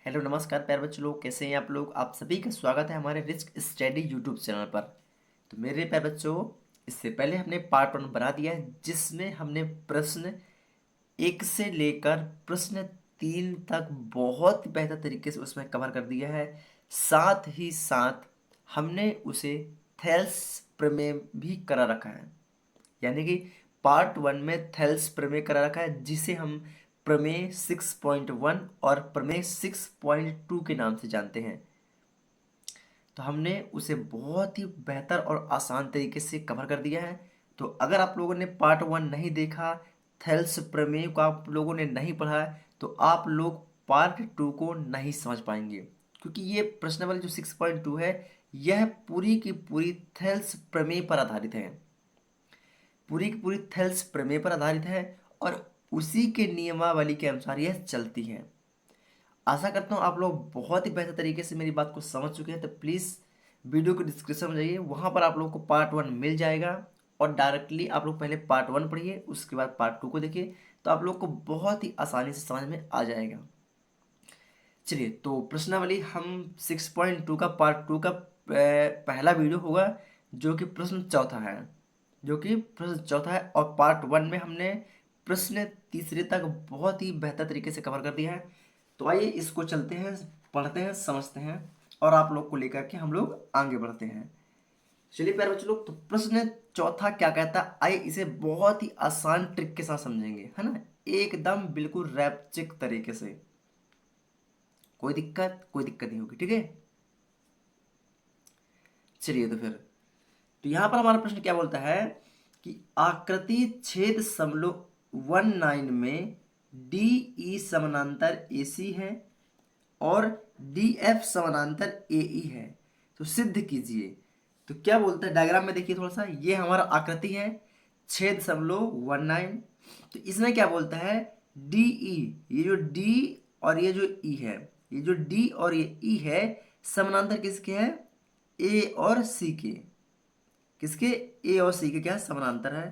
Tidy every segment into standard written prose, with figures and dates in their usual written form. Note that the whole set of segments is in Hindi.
हेलो नमस्कार प्यारे बच्चों लोग, कैसे हैं आप लोग। आप सभी का स्वागत है हमारे रिस्क स्टडी यूट्यूब चैनल पर। तो मेरे प्यारे बच्चों, इससे पहले हमने पार्ट 1 बना दिया है जिसमें हमने प्रश्न 1 से लेकर प्रश्न 3 तक बहुत बेहतर तरीके से उसमें कवर कर दिया है। साथ ही साथ हमने उसे थेल्स प्रमेय भी करा रखा है। यानी कि पार्ट 1 में थेल्स प्रमेय करा रखा है जिसे हम प्रमेय 6.1 और प्रमेय 6.2 के नाम से जानते हैं। तो हमने उसे बहुत ही बेहतर और आसान तरीके से कवर कर दिया है। तो अगर आप लोगों ने पार्ट 1 नहीं देखा, थेल्स प्रमेय को आप लोगों ने नहीं पढ़ा है, तो आप लोग पार्ट 2 को नहीं समझ पाएंगे। क्योंकि ये प्रश्नावली जो 6.2 है, यह पूरी की पूरी थेल्स प्रमेय पर आधारित है। पूरी की पूरी थेल्स प्रमेय पर आधारित है और उसी के नियमावली के अनुसार यह चलती है। आशा करता हूँ आप लोग बहुत ही बेहतर तरीके से मेरी बात को समझ चुके हैं। तो प्लीज़ वीडियो के डिस्क्रिप्शन में जाइए, वहाँ पर आप लोग को पार्ट 1 मिल जाएगा और डायरेक्टली आप लोग पहले पार्ट 1 पढ़िए, उसके बाद पार्ट 2 को देखिए, तो आप लोग को बहुत ही आसानी से समझ में आ जाएगा। चलिए, तो प्रश्नावली हम 6.2 का पार्ट 2 का पहला वीडियो होगा, जो कि प्रश्न चौथा है। और पार्ट 1 में हमने प्रश्न तीसरे तक बहुत ही बेहतर तरीके से कवर कर दिया है। तो आइए इसको चलते हैं, पढ़ते हैं, समझते हैं और आप लोग को लेकर के हम लोग आगे बढ़ते हैं। चलिए प्यारे बच्चों लोग, तो प्रश्न चौथा क्या कहता है, आइए इसे बहुत ही आसान ट्रिक के साथ समझेंगे, है ना। एकदम बिल्कुल रैप्चिक तरीके से, कोई दिक्कत नहीं होगी, ठीक है। चलिए तो फिर, तो यहां पर हमारा प्रश्न क्या बोलता है कि आकृति छेद समलंब 19 में डी ई समानांतर ए सी है और डी एफ समानांतर ए ई है, तो सिद्ध कीजिए। तो क्या बोलता है, डायग्राम में देखिए थोड़ा सा, ये हमारा आकृति है, छेद समलंब 19। तो इसमें क्या बोलता है, डी ई, ये जो डी और ये जो ई है, ये जो डी और ये ई है, समानांतर किसके है, ए और सी के। किसके, ए और सी के क्या है, समानांतर है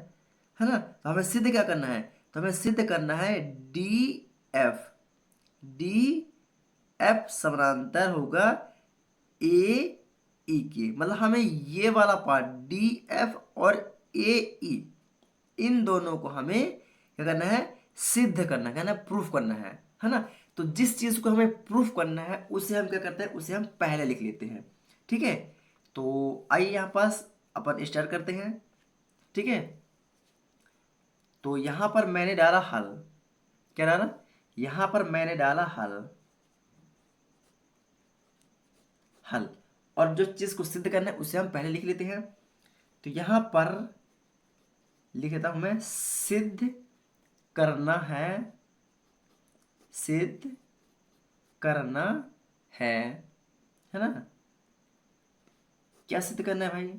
ना। तो हमें सिद्ध क्या करना है, तो हमें सिद्ध करना है डी एफ, डी एफ समानांतर होगा ए ई के। मतलब हमें ये वाला पार्ट डी एफ और ए ई, इन दोनों को हमें क्या करना है, सिद्ध करना है ना, प्रूफ करना है ना। तो जिस चीज को हमें प्रूफ करना है उसे हम क्या करते हैं, उसे हम पहले लिख लेते हैं, ठीक है। तो आइए यहाँ पास अपन स्टार्ट करते हैं, ठीक है। तो यहां पर मैंने डाला हल, क्या डाला, यहां पर मैंने डाला हल, हल। और जो चीज को सिद्ध करना है उसे हम पहले लिख लेते हैं। तो यहां पर लिख देता हूं मैं, सिद्ध करना सिद्ध करना है ना। क्या सिद्ध करना है भाई,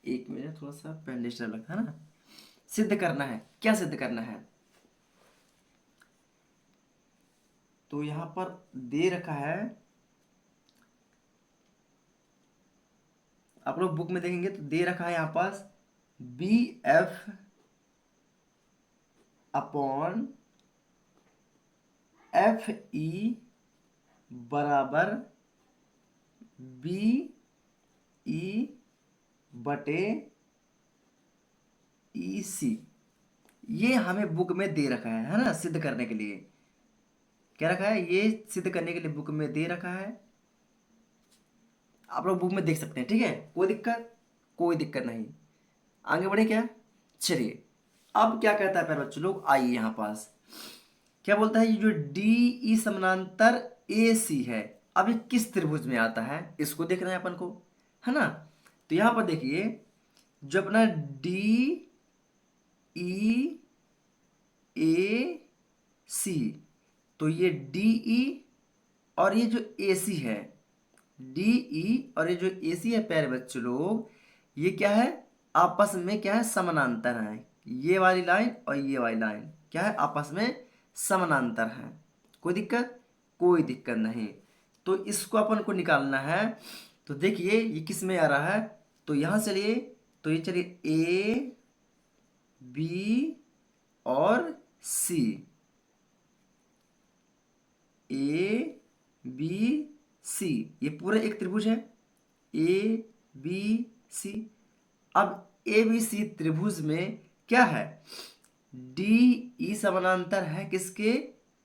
एक मिनट, थोड़ा सा पेन डिस्टर्ब लगता है ना। सिद्ध करना है, क्या सिद्ध करना है, तो यहां पर दे रखा है, आप लोग बुक में देखेंगे तो दे रखा है यहां पास B F upon F E बराबर बी ई बटे ई सी। ये हमें बुक में दे रखा है ना, सिद्ध करने के लिए। क्या रखा है, ये सिद्ध करने के लिए बुक में दे रखा है। आप लोग बुक में देख सकते हैं, ठीक है, कोई दिक्कत नहीं। आगे बढ़े क्या, चलिए। अब क्या कहता है प्यारे बच्चों लोग, आइए यहां पास क्या बोलता है, ये जो डी ई समानांतर ए सी है, अब ये किस त्रिभुज में आता है, इसको देखना है अपन को, है ना। तो यहां पर देखिए, जो अपना डी ई ए सी, तो ये डी ई और ये जो ए सी है, डी ई और ये जो ए सी है प्यारे बच्चों लोग, ये क्या है, आपस में क्या है, समानांतर है। ये वाली लाइन और ये वाली लाइन क्या है, आपस में समानांतर है। कोई दिक्कत नहीं। तो इसको अपन को निकालना है। तो देखिए ये किस में आ रहा है, तो यहां चलिए, तो ये चलिए ए बी और सी, ए बी सी, ये पूरा एक त्रिभुज है ए बी सी। अब ए बी सी त्रिभुज में क्या है, डी ई समानांतर है किसके,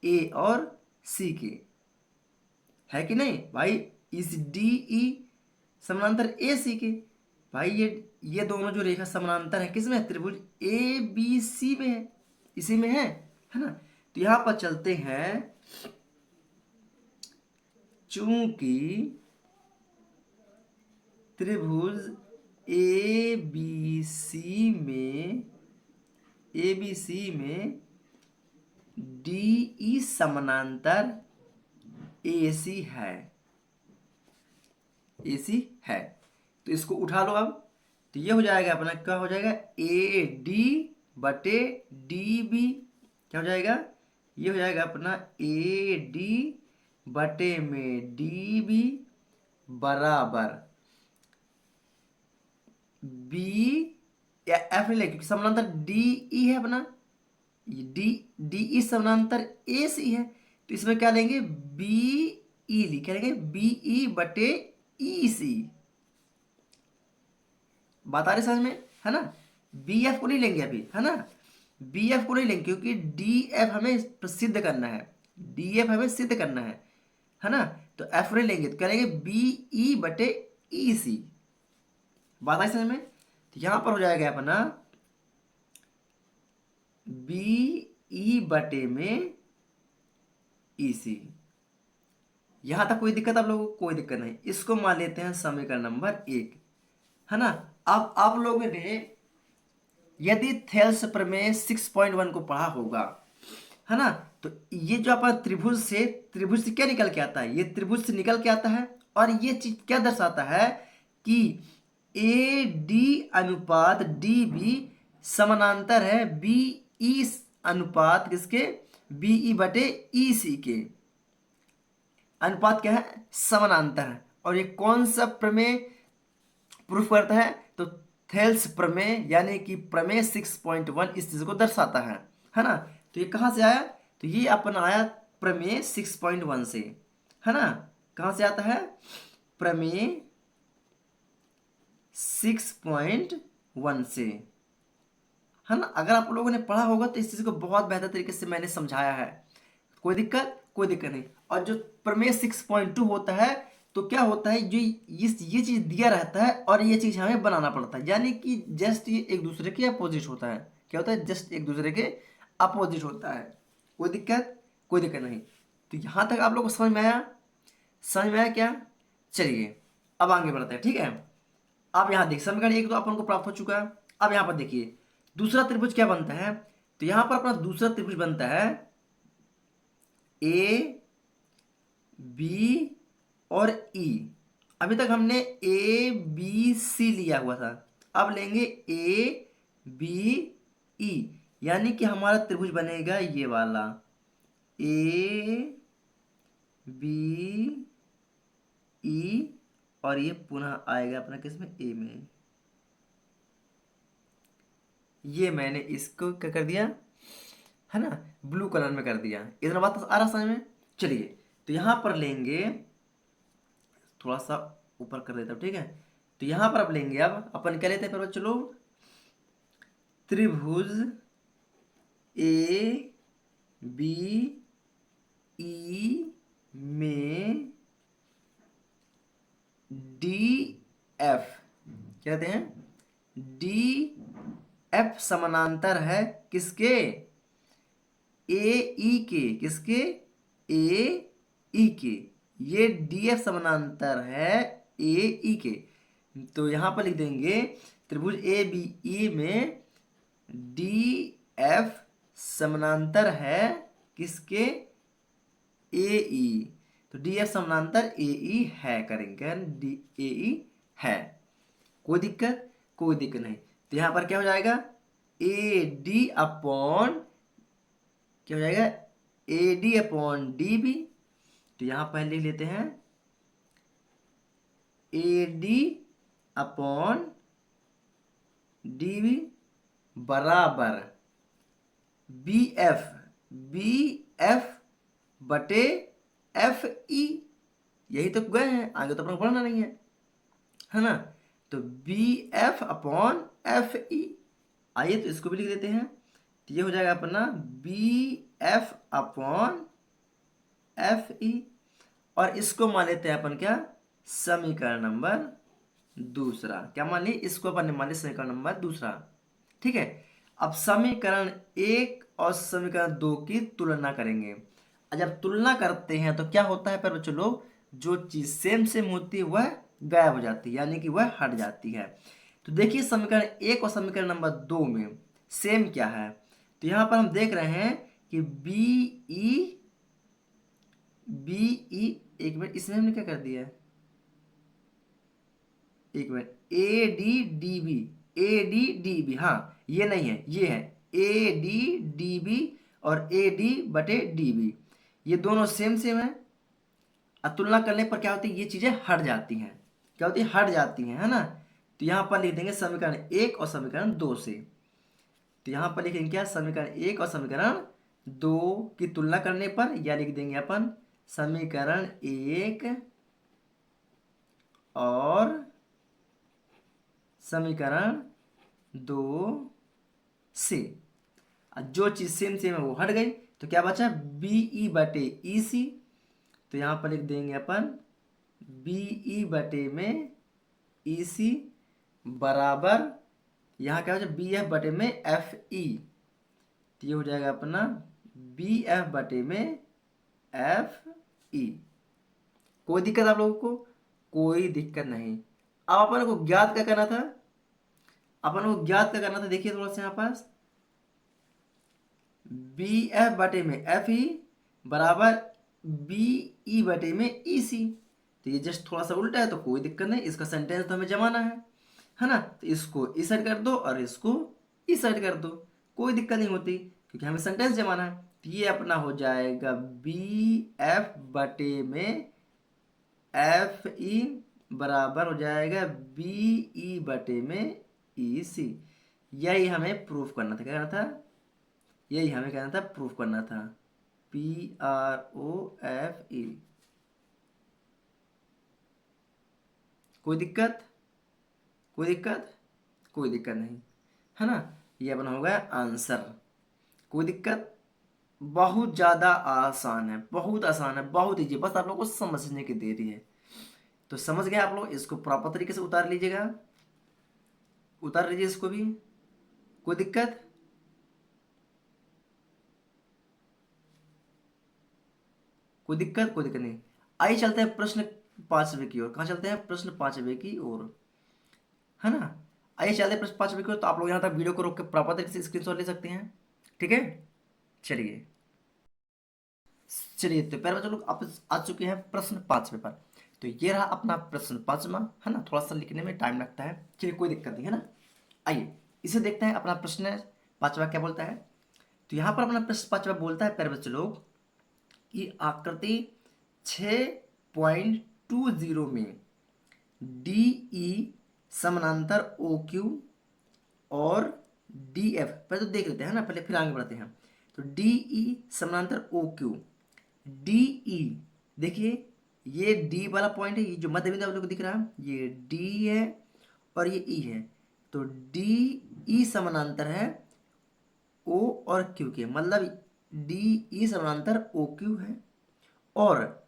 ए और सी के, है कि नहीं भाई। इस डी ई समानांतर ए सी के, भाई ये दोनों जो रेखा समानांतर है किसमें है, त्रिभुज ए बी सी में है, इसी में है ना। तो यहां पर चलते हैं, चूंकि त्रिभुज ए बी सी में डी ई समानांतर ए सी है, तो इसको उठा लो अब। तो ये हो जाएगा अपना, क्या हो जाएगा, ए डी बटे डी बी, क्या हो जाएगा, ये हो जाएगा अपना ए डी बटे में डी बी बराबर बी या एफ ले, क्योंकि समानांतर डी ई है अपना, डी डी ई समानांतर ए सी है, तो इसमें क्या लेंगे, बी ई क्या लेंगे, बी ई बटे ई सी। बात आ रही समझ में, है ना। बी एफ को नहीं लेंगे अभी, है ना, बी एफ को नहीं लेंगे क्योंकि डी एफ हमें सिद्ध करना है, डी एफ हमें सिद्ध करना है ना। तो एफ नहीं लेंगे तो क्या लेंगे, बी ई बटे ई सी। बात आई समझ में। तो यहां पर हो जाएगा अपना बी ई बटे में ई सी। यहां तक कोई दिक्कत आप लोगों को, कोई दिक्कत नहीं। इसको मान लेते हैं समीकरण नंबर 1, है ना। अब आप लोगों ने यदि थेल्स प्रमेय 6.1 को पढ़ा होगा, है ना, तो ये जो अपना त्रिभुज से क्या निकल के आता है, ये त्रिभुज से निकल के आता है, और ये चीज क्या दर्शाता है कि ए डी अनुपात डी बी समानांतर है बी ई अनुपात किसके, बी ई बटे ई सी के। अनुपात क्या है, समानांतर है। और ये कौन सा प्रमेय प्रूफ करता है, तो थेल्स प्रमेय, यानी कि प्रमेय 6.1 इस चीज को दर्शाता है ना। तो ये कहां से आया, तो ये अपना आया प्रमेय 6.1 से, है ना। कहां से आता है, प्रमेय 6.1 से, है ना। अगर आप लोगों ने पढ़ा होगा तो इस चीज को बहुत बेहतर तरीके से मैंने समझाया है, कोई दिक्कत नहीं। और जो प्रमेय 6.2 होता है, तो क्या होता है, जो ये चीज दिया रहता है और ये चीज हमें बनाना पड़ता है, यानी कि जस्ट ये एक दूसरे के अपोजिट होता है। क्या होता है, जस्ट एक दूसरे के अपोजिट होता है। कोई दिक्कत नहीं। तो यहां तक आप लोगों को समझ में आया क्या। चलिए अब आगे बढ़ते हैं, ठीक है। अब यहां देख, समीकरण 1 तो अपन को प्राप्त हो चुका है। अब यहां पर देखिए दूसरा त्रिभुज क्या बनता है, तो यहां पर अपना दूसरा त्रिभुज बनता है ए बी और ई। अभी तक हमने ए बी सी लिया हुआ था, अब लेंगे ए बी ई, यानी कि हमारा त्रिभुज बनेगा ये वाला ए बी ई, और ये पुनः आएगा अपना किसमें, ए में। ये मैंने इसको क्या कर दिया, है ना, ब्लू कलर में कर दिया। इतना बात आ रहा समझ में। चलिए तो यहां पर लेंगे, थोड़ा सा ऊपर कर देता हूं, ठीक है। तो यहां पर अब लेंगे, अब अपन क्या लेते हैं पर चलो, त्रिभुज ए बी ई में डी एफ, क्या कहते हैं, डी एफ समानांतर है किसके, ए ई के, किसके, ए ई के। ये डी एफ समानांतर है ए ई के। तो यहां पर लिख देंगे त्रिभुज ए बी ई में डी एफ समानांतर है किसके, ए ई। तो डी एफ समानांतर ए ई है, करेंगे डी ए ई है। कोई दिक्कत नहीं। तो यहां पर क्या हो जाएगा, ए डी अपॉन, क्या हो जाएगा, A D upon D B. तो यहां पर लिख लेते हैं A D upon D B बराबर बी एफ बटे एफ ई, यही तो गए हैं, आगे तो अपना को पढ़ना नहीं है ना। तो B F upon F E, आइए तो इसको भी लिख देते हैं। तो ये हो जाएगा अपना B F upon F E, और इसको मान लेते हैं अपन क्या, समीकरण नंबर दूसरा। क्या मान ली, इसको अपन ने मान लिया समीकरण नंबर दूसरा। ठीक है, अब समीकरण एक और समीकरण दो की तुलना करेंगे। और जब तुलना करते हैं तो क्या होता है पर बच्चों लोग, जो चीज सेम सेम होती है वह गायब हो जाती है, यानी कि वह हट जाती है। तो देखिए समीकरण एक और समीकरण नंबर दो में सेम क्या है। तो यहां पर हम देख रहे हैं कि बी ई, एक मिनट इसमें हमने क्या कर दिया है, एक मिनट, A D D B, A D D B, हाँ ये नहीं है, ये है ए डी डी बी और ए डी बटे डी बी, ये दोनों सेम सेम है। अब तुलना करने पर क्या होती है, ये चीजें हट जाती हैं, क्या होती है, हट जाती हैं, है ना। तो यहाँ पर लिख देंगे समीकरण एक और समीकरण दो से। तो यहाँ पर लिखेंगे क्या, समीकरण एक और समीकरण दो की तुलना करने पर, या लिख देंगे अपन समीकरण एक और समीकरण दो से। जो चीज सेम सेम है वो हट गई, तो क्या बचा, बी ई बटे ई सी। तो यहां पर लिख देंगे अपन बी ई बटे में ई सी बराबर, यहाँ क्या हो जाए, बी एफ बटे में एफ ई। तो ये हो जाएगा अपना बी एफ बटे में एफ ई। कोई दिक्कत आप लोगों को, कोई दिक्कत नहीं। अब अपन को ज्ञात क्या करना था, अपन को ज्ञात क्या करना था, देखिए थोड़ा सा यहाँ पास, बी एफ बटे में एफ ई बराबर बी ई बटे में ई सी। तो ये जस्ट थोड़ा सा उल्टा है तो कोई दिक्कत नहीं, इसका सेंटेंस तो हमें जमाना है ना। तो इसको इस साइड कर दो और इसको इस साइड कर दो, कोई दिक्कत नहीं होती क्योंकि हमें सेंटेंस जमाना है। तो ये अपना हो जाएगा बी एफ बटे में एफ ई बराबर हो जाएगा बी ई बटे में ई सी। यही हमें प्रूफ करना था, क्या करना था, यही हमें कहना था, प्रूफ करना था। P R O F E, कोई दिक्कत, कोई दिक्कत, कोई दिक्कत नहीं, है ना। ये अपना हो गया आंसर, कोई दिक्कत, बहुत ज़्यादा आसान है, बहुत आसान है, बहुत ईजी, बस आप लोग को समझने की देरी है। तो समझ गए आप लोग, इसको प्रॉपर तरीके से उतार लीजिएगा, उतार लीजिए इसको भी, कोई दिक्कत, कोई दिक्कत, कोई दिक्कत नहीं। आइए चलते हैं प्रश्न पांचवे की ओर। कहाँ चलते हैं, प्रश्न पांचवे की ओर, है ना। आइए चलते हैं प्रश्न पांचवे की ओर। तो आप लोग यहाँ तक वीडियो को रोक के प्रॉपर तरीके से स्क्रीनशॉट ले सकते हैं, ठीक है। चलिए चलिए, तो पहले बच्चों लोग आप आ चुके हैं प्रश्न पांचवे पर। तो ये रहा अपना प्रश्न पांचवा, है ना। थोड़ा सा लिखने में टाइम लगता है, चलिए कोई दिक्कत नहीं, है ना। आइए इसे देखते हैं, अपना प्रश्न पांचवा क्या बोलता है। तो यहाँ पर अपना प्रश्न पांचवा बोलता है प्यारे बच्चे लोग कि आकृति 6.20 में डी ई समानांतर ओ क्यू और डी एफ, पहले तो देख लेते हैं ना, पहले फिर आगे बढ़ते हैं। तो डी ई समानांतर ओ क्यू, डी ई, देखिए ये डी वाला पॉइंट है, ये जो मध्य बिंदु आप लोग को दिख रहा है ये डी है और ये ई है। तो डी ई समानांतर है ओ और क्यू के, मतलब डी ई समानांतर ओ क्यू है, और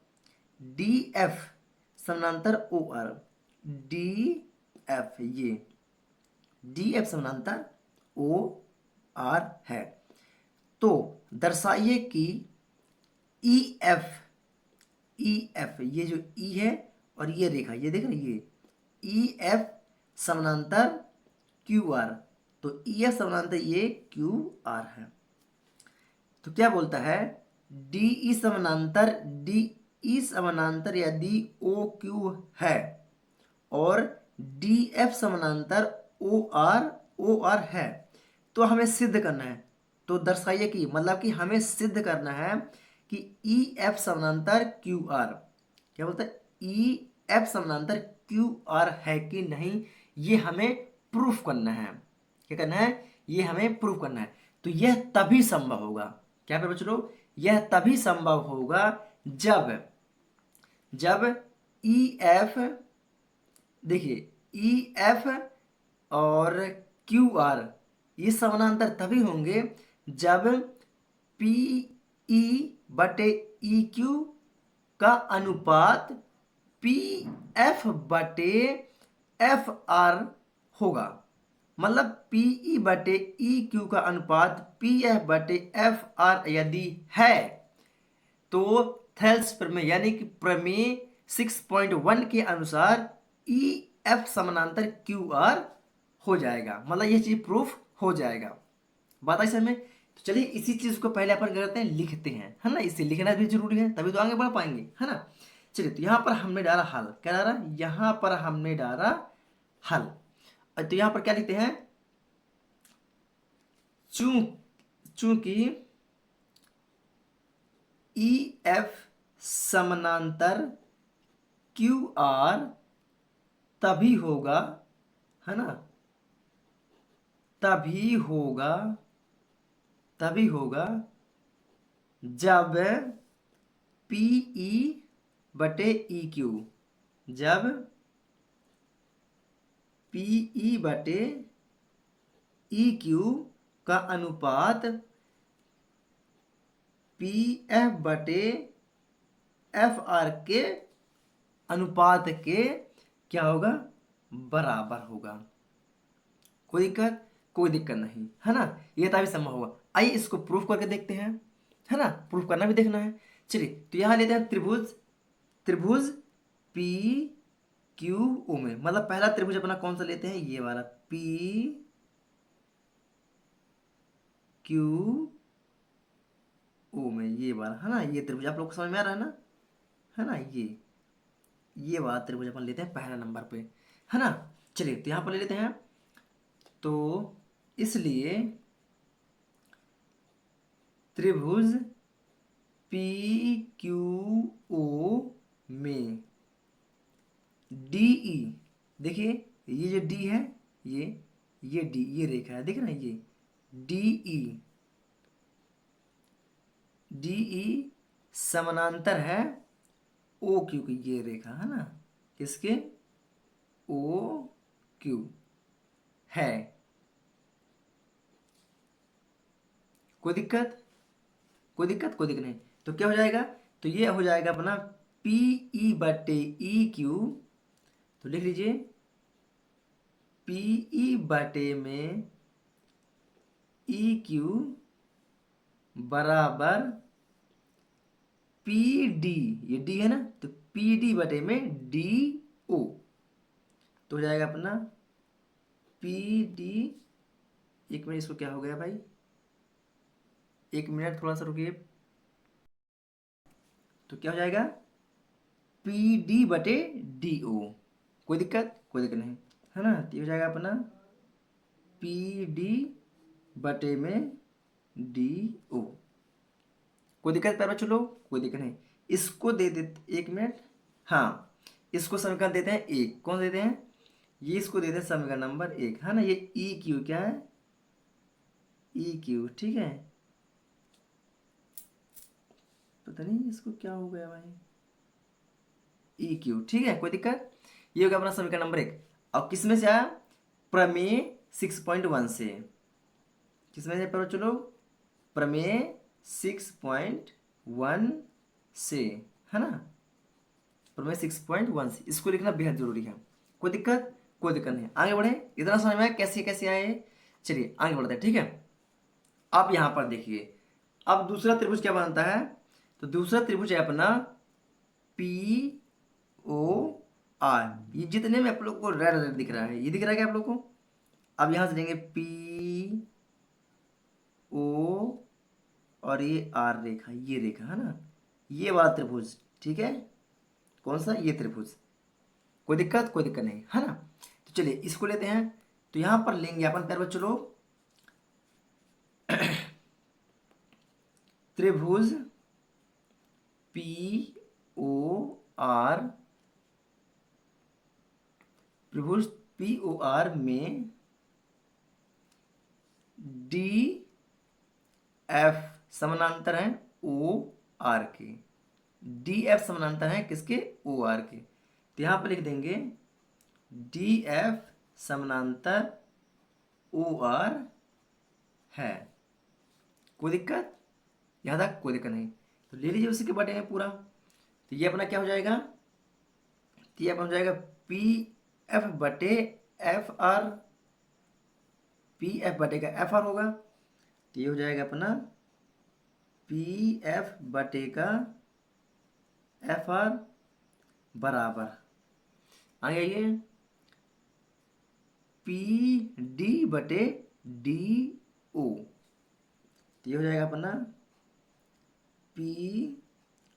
डी एफ समानांतर ओ आर, डी एफ, ये डी एफ समानांतर ओ आर है। तो दर्शाइए कि ई एफ, ई एफ, ये जो ई है और ये रेखा, ये देख रहे हैं, ये ई एफ समानांतर क्यू आर। तो ई एफ समानांतर ये क्यू आर है। तो क्या बोलता है, डी ई समानांतर, डी ई समानांतर या डी ओ क्यू है, और डी एफ समानांतर ओ आर है। तो हमें सिद्ध करना है, तो दर्शाइए कि, मतलब कि हमें सिद्ध करना है कि ई एफ समानांतर क्यू आर, क्या बोलता है, ई एफ समानांतर क्यू आर है कि नहीं, ये हमें प्रूफ करना है। क्या करना है, ये हमें प्रूफ करना है। तो यह तभी संभव होगा, क्या पे बच्चों लोग, यह तभी संभव होगा जब जब ई एफ, देखिए ई एफ और क्यू आर ये समानांतर तभी होंगे जब पी ई बटे ई क्यू का अनुपात पी एफ बटे एफ आर होगा। मतलब पी ई बटे ई क्यू का अनुपात पी एफ बटे एफ आर यदि है तो थेल्स प्रमेय यानी कि प्रमेय 6.1 के अनुसार ई एफ समानांतर क्यू आर हो जाएगा। मतलब ये चीज प्रूफ हो जाएगा। बात आई समझ में? तो चलिए इसी चीज को पहले अपन करते हैं, लिखते हैं, है ना। इसे लिखना भी जरूरी है, तभी तो आगे बढ़ पाएंगे, है ना। चलिए तो यहाँ पर हमने डाला हल, क्या डाला, यहाँ पर हमने डाला हल। तो यहाँ पर क्या लिखते हैं, चूंकि ई एफ समानांतर क्यू आर तभी होगा, है ना, तभी होगा जब पी ई बटे ई क्यू, जब पी ई बटे ई क्यू का अनुपात पी एफ बटे एफ आर के अनुपात के क्या होगा, बराबर होगा। कोई दिक्कत, कोई दिक्कत नहीं, है ना। ये तभी संभव होगा। आइए इसको प्रूफ करके देखते हैं, है ना, प्रूफ करना भी देखना है। चलिए तो यहां लेते हैं त्रिभुज पी क्यू ओ में, मतलब पहला त्रिभुज अपना कौन सा लेते हैं, ये वाला पी क्यू ओ में, ये वाला, है ना। ये त्रिभुज आप लोग को समझ में आ रहा है ना, है ना। ये वाला त्रिभुज अपन लेते हैं पहला नंबर पे, है ना। चलिए तो यहां पर ले लेते हैं। तो इसलिए त्रिभुज पी क्यू ओ में डीई, देखिए ये जो डी है, ये डी, ये रेखा है, देख रहे हैं, ये डीई समानांतर है ओ क्यू की, ये रेखा है ना, किसके, ओ क्यू है। कोई दिक्कत, कोई दिक्कत, कोई दिक्कत नहीं। तो क्या हो जाएगा, तो ये हो जाएगा अपना पी ई बटे ई क्यू, तो लिख लीजिए पी ई बटे में ई क्यू बराबर पी डी, ये डी है ना, तो पी डी बटे में डी ओ, तो हो जाएगा अपना पी डी, एक मिनट इसको क्या हो गया भाई, एक मिनट थोड़ा सा रुकिए। तो क्या हो जाएगा पी डी बटे डी ओ, कोई दिक्कत, कोई दिक्कत नहीं, है ना। तो ये हो जाएगा अपना पी डी बटे में डी ओ, कोई दिक्कत पैर बच्चों लोग, कोई दिक्कत नहीं। इसको दे देते, एक मिनट, हाँ, इसको समीकरण देते हैं एक, कौन देते हैं, ये इसको देते हैं समीकरण नंबर एक, है ना। ये ई क्यू क्या है, ई क्यू, ठीक है। पता नहीं इसको क्या हो गया भाई, ई क्यू, ठीक है, कोई दिक्कत। ये हो गया अपना समीकरण नंबर एक। अब किसमें से आया, प्रमेय 6.1 से, किसमें से पढ़ो चलो, प्रमेय 6.1 से, है ना, प्रमेय 6.1 से, इसको लिखना बेहद जरूरी है। कोई दिक्कत, कोई दिक्कत नहीं, आगे बढ़े। इतना समझ में आया कैसे कैसे आए। चलिए आगे बढ़ते हैं, ठीक है। अब यहां पर देखिए, अब दूसरा त्रिभुज क्या बनता है, तो दूसरा त्रिभुज है अपना पी ओ आर, ये जितने में आप लोग को रेड रेड दिख रहा है, ये दिख रहा है क्या आप लोग को। अब यहां से लेंगे पी ओ और ये आर रेखा, ये रेखा, है ना, ये वाला त्रिभुज, ठीक है। कौन सा, ये त्रिभुज, कोई दिक्कत, कोई दिक्कत नहीं, है ना। तो चलिए इसको लेते हैं। तो यहां पर लेंगे अपन प्यारे बच्चों लोग त्रिभुज पी ओ आर, त्रिभुज पी ओ आर में डी एफ समानांतर है ओ आर के, डी एफ समानांतर है किसके, ओ आर के। तो यहाँ पर लिख देंगे डी एफ समानांतर ओ आर है। कोई दिक्कत, यहाँ तक कोई दिक्कत नहीं। तो ले लीजिए उसी के बटे में पूरा। तो ये अपना क्या हो जाएगा, तो ये अपना हो जाएगा पी एफ बटे एफ आर, पी एफ बटे का एफ आर होगा। तो ये हो जाएगा अपना पी एफ बटे का एफ आर बराबर, आगे आइए, पी डी बटे डी ओ। तो ये हो जाएगा अपना पी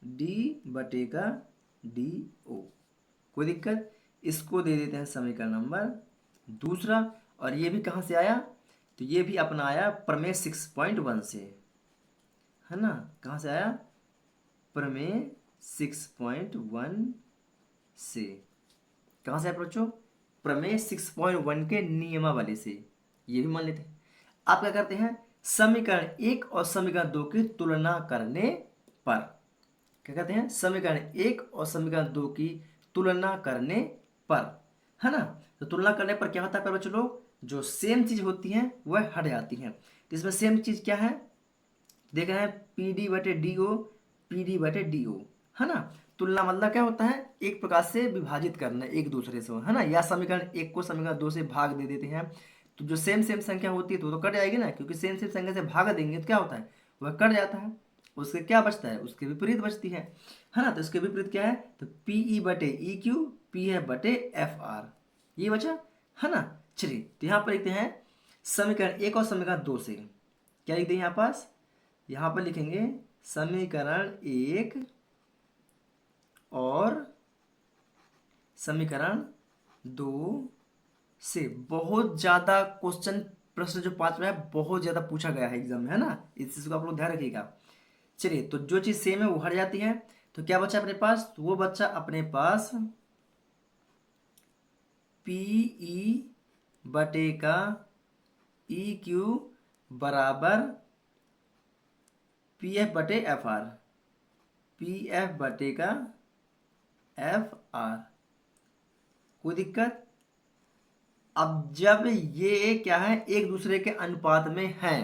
डी बटे का डी ओ। कोई दिक्कत, इसको दे देते हैं समीकरण नंबर दूसरा। और ये भी कहाँ से आया, तो ये भी अपना आया प्रमेय 6.1 से, है ना। कहाँ से आया, प्रमेय 6.1 से। कहाँ से आया बच्चों, प्रमेय 6.1 के नियमावली से। ये भी मान लेते हैं। आप क्या करते हैं, समीकरण 1 और समीकरण 2 की तुलना करने पर, क्या कहते हैं, समीकरण 1 और समीकरण 2 की तुलना करने पर, है ना। तो तुलना करने पर क्या होता है बच्चों लोग, जो सेम चीज होती है वह हट जाती है। तो इसमें सेम चीज क्या है, देख रहे हैं, पी डी बटे डी ओ, पी डी बटे डी ओ, है ना। तुलना मतलब क्या होता है, एक प्रकार से विभाजित करना एक दूसरे से, है ना। या समीकरण 1 को समीकरण 2 से भाग दे देते हैं, तो जो सेम सेम संख्या होती है तो कट जाएगी ना, क्योंकि सेम सेम संख्या से भाग देंगे तो क्या होता है, वह कट जाता है। उसके क्या बचता है, उसके विपरीत बचती है ना। तो इसके विपरीत क्या है, तो पी ई बटे ई क्यू, पी है बटे एफ आर, ये बचा, है ना। चलिए तो यहाँ पर लिखते हैं समीकरण 1 और समीकरण 2 से, क्या लिखते हैं यहाँ पास, यहाँ पर लिखेंगे समीकरण 1 और समीकरण 2 से। बहुत ज्यादा क्वेश्चन, प्रश्न जो 5वां है बहुत ज्यादा पूछा गया है एग्जाम में, है ना। इस चीज को आप लोग ध्यान रखिएगा। चलिए, तो जो चीज सेम है वो हट जाती है। तो क्या बचा अपने पास, तो वो बच्चा अपने पास पी ई बटे का ई क्यू बराबर पी एफ बटे एफ आर, पी एफ बटे का एफ आर। कोई दिक्कत, अब जब ये क्या है, एक दूसरे के अनुपात में है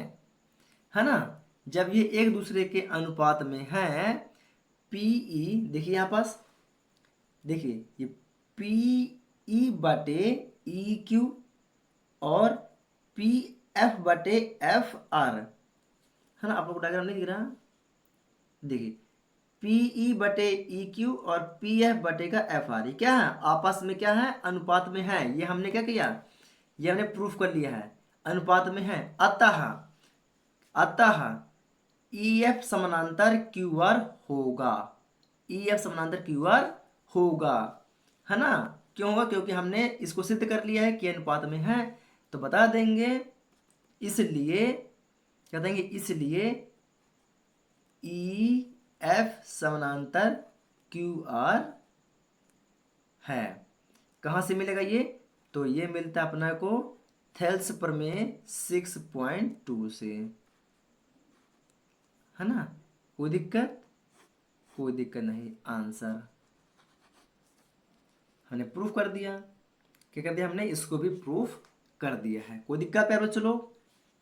ना। जब ये एक दूसरे के अनुपात में है, पीई, देखिए यहां पास, देखिए ये पी ई बटे ई क्यू और पी एफ बटे एफ आर, है ना। आप लोग को डायग्राम नहीं दिख रहा, देखिए पीई बटे ई क्यू और पी एफ बटे का एफ आर, ये क्या है, आपस में क्या है, अनुपात में है। ये हमने क्या किया, ये हमने प्रूफ कर लिया है, अनुपात में है। अतः अतः ई एफ समानांतर क्यू आर होगा, ई एफ समानांतर क्यू आर होगा, है ना। क्यों होगा, क्योंकि हमने इसको सिद्ध कर लिया है कि अनुपात में है। तो बता देंगे, इसलिए क्या देंगे, इसलिए ई एफ समानांतर क्यू आर है। कहां से मिलेगा ये, तो ये मिलता है अपना को थेल्स प्रमेय 6.2 से, है ना। कोई दिक्कत, कोई दिक्कत नहीं, आंसर हमने प्रूफ कर दिया। क्या कर दिया हमने, इसको भी प्रूफ कर दिया है। कोई दिक्कत है चलो,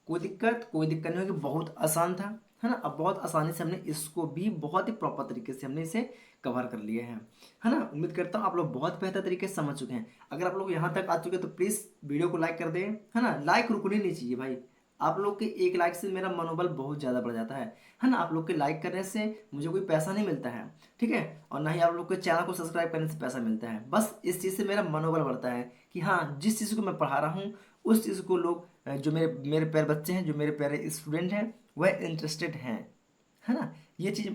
कोई दिक्कत, कोई दिक्कत नहीं होगी, बहुत आसान था, है ना। अब बहुत आसानी से हमने इसको भी बहुत ही प्रॉपर तरीके से हमने इसे कवर कर लिया है ना। उम्मीद करता हूँ आप लोग बहुत बेहतर तरीके से समझ चुके हैं। अगर आप लोग यहाँ तक आ चुके हैं तो प्लीज़ वीडियो को लाइक कर दें, है ना। लाइक रुकनी नहीं चाहिए भाई, आप लोग के एक लाइक से मेरा मनोबल बहुत ज़्यादा बढ़ जाता है ना। आप लोग के लाइक करने से मुझे कोई पैसा नहीं मिलता है, ठीक है, और ना ही आप लोग के चैनल को सब्सक्राइब करने से पैसा मिलता है। बस इस चीज़ से मेरा मनोबल बढ़ता है कि हाँ, जिस चीज़ को मैं पढ़ा रहा हूँ उस चीज़ को लोग, जो मेरे मेरे प्यारे बच्चे हैं, जो मेरे प्यारे स्टूडेंट हैं, वह इंटरेस्टेड हैं, है ना। ये चीज़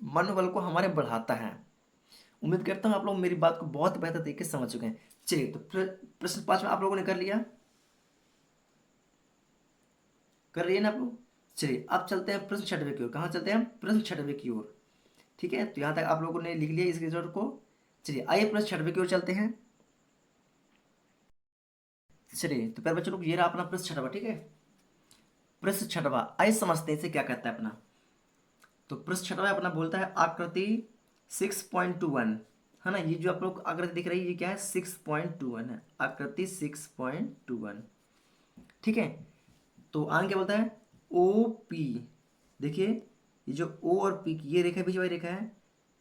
मनोबल को हमारे बढ़ाता है। उम्मीद करता हूँ आप लोग मेरी बात को बहुत बेहतर तरीके से समझ चुके हैं। चलिए, तो प्रश्न 5 आप लोगों ने कर लिया, कर लिए ना आप लोग। चलिए अब चलते हैं प्रश्न 6वें की ओर। कहाँ चलते हैं, प्रश्न 6वें की ओर, ठीक है। तो यहाँ तक आप लोगों ने लिख लिया इस रिजल्ट को। चलिए आइए प्रश्न 6वें की ओर चलते हैं। चलिए तो पहले बच्चों लोग, ये रहा अपना प्रश्न 6वां, ठीक है। प्रश्न 6वां, आइए समझते हैं इसे क्या कहता है अपना। तो प्रश्न 6वां अपना बोलता है, आकृति 6.21 है ना। ये जो आप लोग आकृति दिख रही है ये क्या है, 6.21 है, आकृति 6.21। ठीक है, तो आगे क्या बोलता है, ओ पी। देखिए ये जो ओ और पी की ये रेखा बीच वाली रेखा है,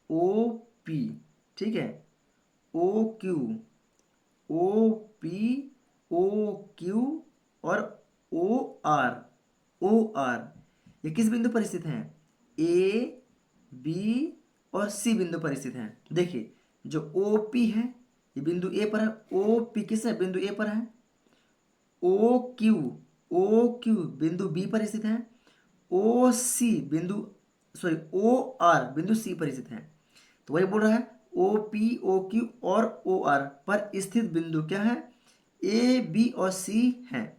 ओ पी। ठीक है, O Q, O P, O Q और ओ आर। ओ आर ये किस बिंदु पर स्थित हैं, ए बी और सी बिंदु पर स्थित हैं। देखिए जो ओ पी है ये बिंदु ए पर है, ओ पी किस है, बिंदु ए पर है। ओ क्यू, ओ क्यू बिंदु बी पर स्थित है। ओ सी बिंदु, सॉरी ओ आर बिंदु सी पर स्थित है। तो वही बोल रहा है ओ पी, ओ क्यू और ओ आर पर स्थित बिंदु क्या है, ए बी और सी है।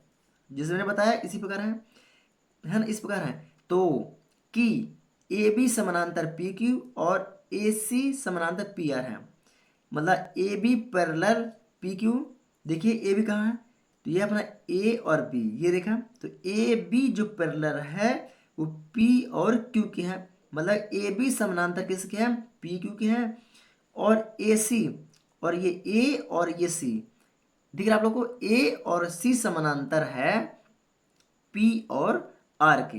जैसे मैंने बताया इसी प्रकार है ना, इस प्रकार है। तो कि ए बी समानांतर पी क्यू और ए सी समानांतर पी आर है, मतलब A B parallel P Q. देखिए ए बी कहाँ है, तो ये अपना ए और बी ये रेखा, तो ए बी जो पैरेलल है वो पी और क्यू की है, मतलब ए बी समानांतर किसके है, पी क्यू के हैं। और ए सी, और ये ए और ये सी दिख रहा है आप लोग को, ए और सी समानांतर है पी और आर के,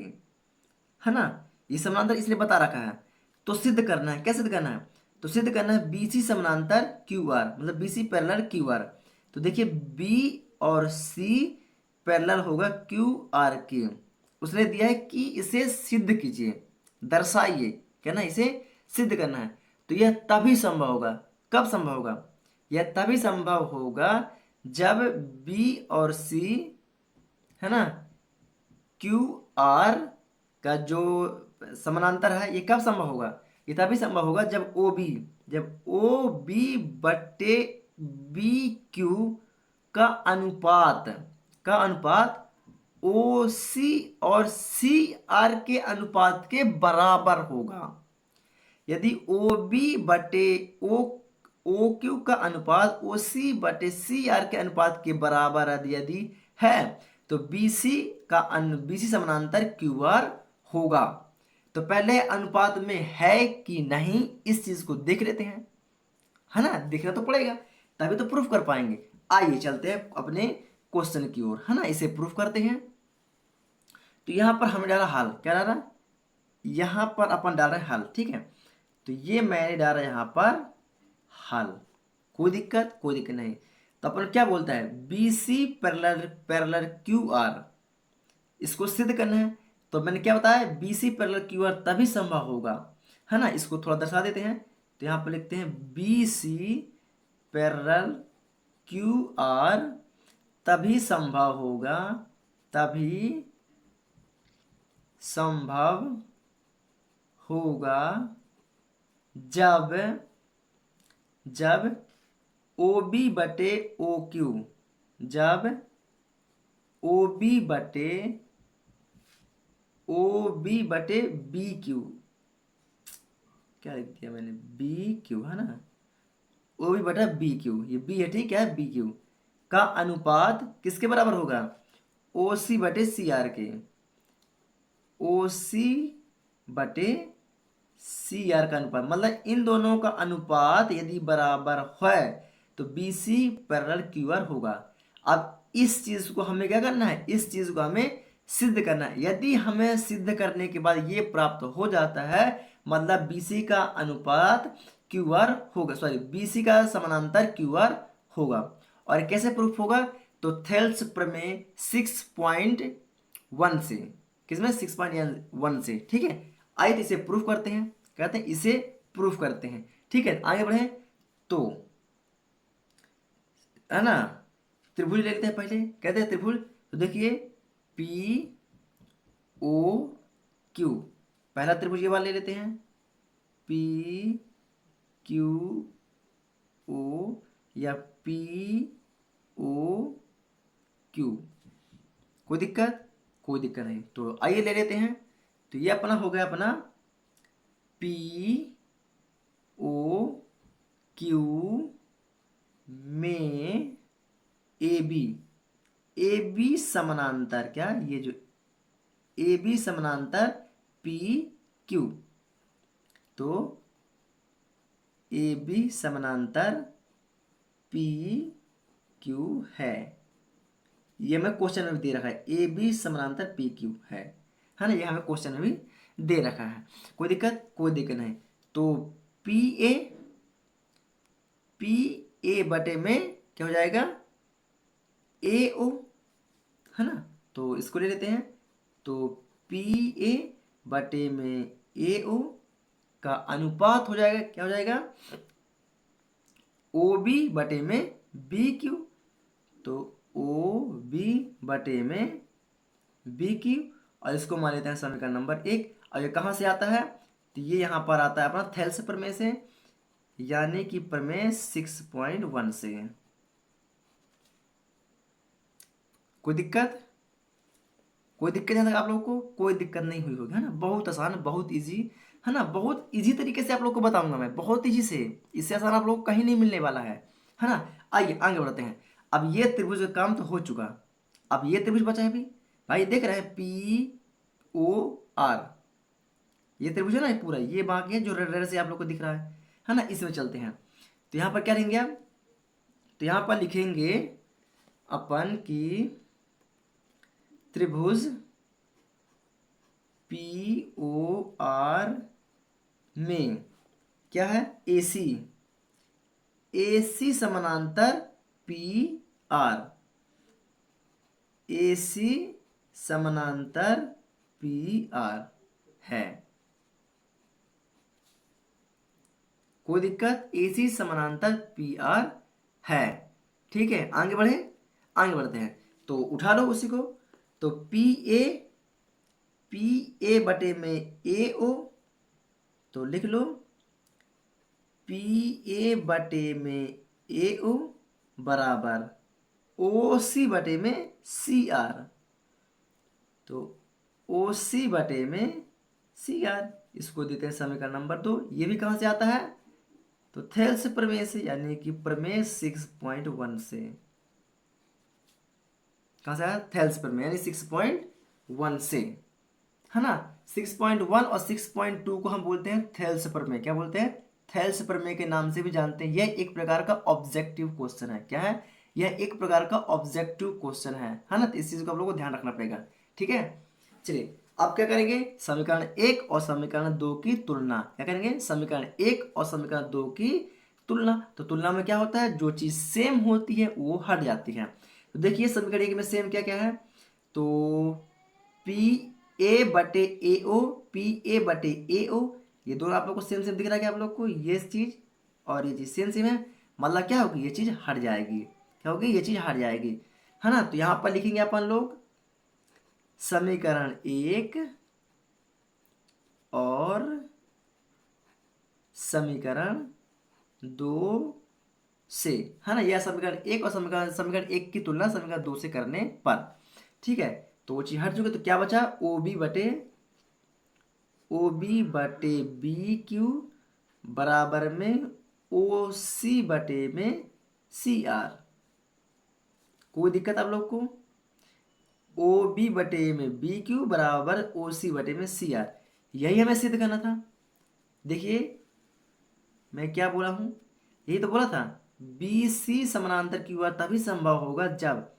है ना। ये समानांतर इसलिए बता रखा है। तो सिद्ध करना है, क्या सिद्ध करना है, तो सिद्ध करना है बी सी समानांतर क्यू आर, मतलब B C parallel Q R. तो देखिए बी और सी पैरेलल होगा क्यू आर के। उसने दिया है कि इसे सिद्ध कीजिए, दर्शाइए, क्या ना, इसे सिद्ध करना है। तो यह तभी संभव होगा, कब संभव होगा, यह तभी संभव होगा जब बी और सी, है ना, क्यू आर का जो समानांतर है, ये कब संभव होगा, ये तभी संभव होगा जब ओ बी, जब ओ बी बट्टे बी क्यू का अनुपात, का अनुपात ओ सी और सी आर के अनुपात के बराबर होगा। यदि ओ बी बटे ओ क्यू का अनुपात ओ सी बटे सी आर के अनुपात के बराबर यदि है तो बी सी का बी सी समानांतर क्यू आर होगा। तो पहले अनुपात में है कि नहीं इस चीज को देख लेते हैं, है ना, देखना तो पड़ेगा तभी तो प्रूफ कर पाएंगे। आइए चलते हैं अपने क्वेश्चन की ओर, है ना, इसे प्रूफ करते हैं। तो यहां पर हमें डाला हल, क्या डाला, यहां पर अपन डाल रहे हैं हल। ठीक है, तो ये मैंने डाला यहां पर हल, कोई दिक्कत नहीं। तो अपन क्या बोलता है, B C parallel parallel Q R, इसको सिद्ध करना है। तो मैंने क्या बताया, B C parallel Q R तभी संभव होगा, है ना। इसको थोड़ा दर्शा देते हैं, तो यहां पर लिखते हैं B C parallel Q R तभी संभव होगा, तभी संभव होगा जब जब ओ बी बटे ओ क्यू, जब ओ बी बटे बी क्यू, क्या लिख दिया मैंने, बी क्यू, है ना, ओ बी बटा बी क्यू, ये बी है, ठीक है, बी क्यू का अनुपात किसके बराबर होगा, ओ सी बटे सी आर के, ओ सी बटे सी आर का अनुपात, मतलब इन दोनों का अनुपात यदि बराबर है तो B C parallel Q R होगा। अब इस चीज को हमें क्या करना है, इस चीज को हमें सिद्ध करना है। यदि हमें सिद्ध करने के बाद ये प्राप्त हो जाता है, मतलब बी सी का अनुपात क्यू आर होगा, सॉरी बी सी का समानांतर क्यू आर होगा। और कैसे प्रूफ होगा, तो थेल्स प्रमेय 6.1 से, किसमें 6.1 से, ठीक है। आइए तो इसे प्रूफ करते हैं, कहते हैं इसे प्रूफ करते हैं। ठीक है, आगे बढ़े तो, है ना, त्रिभुज ले लेते हैं पहले, कहते हैं त्रिभुज। तो देखिए पी ओ क्यू, पहला त्रिभुज ये वाला ले लेते हैं, पी क्यू ओ या पी ओ क्यू, कोई दिक्कत नहीं। तो आइए ले लेते हैं। तो ये अपना हो गया अपना पी ओ क्यू में ए बी समानांतर, क्या ये जो ए बी समानांतर पी क्यू, तो ए बी समानांतर पी क्यू है। ये हमें क्वेश्चन में भी दे रखा है, ए बी समानांतर पी क्यू है ना, ये हमें क्वेश्चन में भी दे रखा है। कोई दिक्कत? कोई दिक्कत नहीं। तो पी ए बटे में क्या हो जाएगा, ए ओ, है ना। तो इसको ले लेते हैं। तो पी ए बटे में ए ओ का अनुपात हो जाएगा, क्या हो जाएगा, ओ बी बटे में बी क्यू। तो ओ बी बटे में बी क्यू, और इसको मान लेते हैं समीकरण नंबर 1। और ये कहाँ से आता है, तो ये यहाँ पर आता है अपना थेल्स प्रमेय से, यानी कि प्रमेय 6.1 से। कोई दिक्कत? कोई दिक्कत यहाँ तक आप लोगों को कोई दिक्कत नहीं हुई होगी, है ना। बहुत आसान, बहुत इजी, है ना। बहुत इजी तरीके से आप लोग को बताऊंगा मैं, बहुत इजी से। इससे आसान आप लोग को कहीं नहीं मिलने वाला है ना। आइए आगे बढ़ते हैं। अब ये त्रिभुज का काम तो हो चुका, अब ये त्रिभुज बचा है भाई देख रहे हैं, पी ओ आर, ये त्रिभुज है ना, ये पूरा ये बाकी है जो रेड रेड से आप लोग को दिख रहा है ना। इसमें चलते हैं। तो यहाँ पर क्या लिखेंगे आप, तो यहाँ पर लिखेंगे अपन की त्रिभुज पी ओ आर में क्या है, ए सी समानांतर पी आर, ए सी समानांतर पी आर है। कोई दिक्कत? ए सी समानांतर पी आर है। ठीक है, आगे बढ़े, आगे बढ़ते हैं। तो उठा लो उसी को। तो पी ए बटे में ए ओ, तो लिख लो पी ए बटे में ए ओ बराबर ओ सी बटे में सी आर। तो ओ सी बटे में सी आर, इसको देते हैं समीकरण नंबर 2। ये भी कहाँ से आता है, तो थेल्स प्रमेय से, यानी कि प्रमेय 6.1 से। कहाँ से आया, थेल्स प्रमेय यानी 6.1 से, है ना। 6.1 और 6.2 को हम बोलते हैं थेल्स प्रमेय। क्या बोलते हैं, थेल्स प्रमेय के नाम से भी जानते हैं। यह एक प्रकार का ऑब्जेक्टिव क्वेश्चन है। क्या है, यह एक प्रकार का ऑब्जेक्टिव क्वेश्चन है ना। तो इस चीज को आप लोगों को ध्यान रखना पड़ेगा। ठीक है, चलिए अब क्या करेंगे, समीकरण 1 और समीकरण 2 की तुलना। क्या करेंगे, समीकरण 1 और समीकरण 2 की तुलना। तो तुलना में क्या होता है, जो चीज सेम होती है वो हट जाती है। तो देखिए समीकरण 1 में सेम क्या क्या है, तो पी ए बटे ए ओ, पी ए बटे ए ओ, ये दोनों आप लोग को सेम सेम दिख रहा है क्या आप लोग को, ये चीज और ये चीज सेम सेम है। मतलब क्या होगी, ये चीज हट जाएगी। क्या होगी, ये चीज हट जाएगी, है ना। तो यहां पर लिखेंगे अपन लोग समीकरण 1 और समीकरण 2 से, है ना। यह समीकरण 1 और समीकरण 1 की तुलना समीकरण 2 से करने पर। ठीक है, तो वो चीज हट चुकी। तो क्या बचा, ओ बी बटे बी क्यू बराबर में ओ सी बटे में सी आर। कोई दिक्कत आप लोग को, ओ बी बटे में बी क्यू बराबर ओ सी बटे में सी आर, यही हमें सिद्ध करना था। देखिए मैं क्या बोला हूं, यही तो बोला था, बी सी समानांतर क्यू आर तभी संभव होगा जब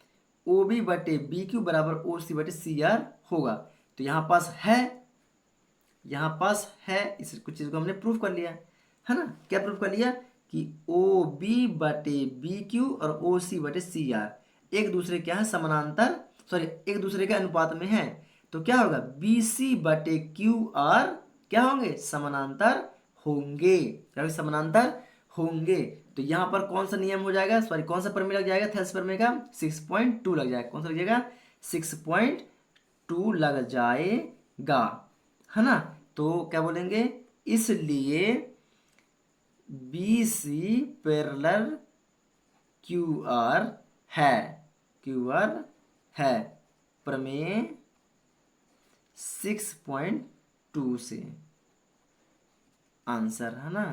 ओ बी बटे बी क्यू बराबर ओ सी बटे सी आर होगा। तो यहाँ पास है, यहाँ पास है, इस कुछ चीज़ को हमने प्रूफ कर लिया, है ना। क्या प्रूफ कर लिया कि ओ बी बटे बी क्यू और ओ सी बटे सी आर एक दूसरे क्या है, समानांतर, सॉरी एक दूसरे के अनुपात में है। तो क्या होगा, बी सी बटे क्यू आर क्या होंगे, समानांतर होंगे। क्या होंगे, समानांतर होंगे। तो यहाँ पर कौन सा नियम हो जाएगा, सॉरी कौन सा प्रमेय लग जाएगा, थेल्स प्रमेय का 6.2 लग जाएगा। कौन सा लग जाएगा, 6.2 लग जाएगा, है ना। तो क्या बोलेंगे, इसलिए B C parallel Q R है, क्यू आर है प्रमेय 6.2 से, आंसर है ना।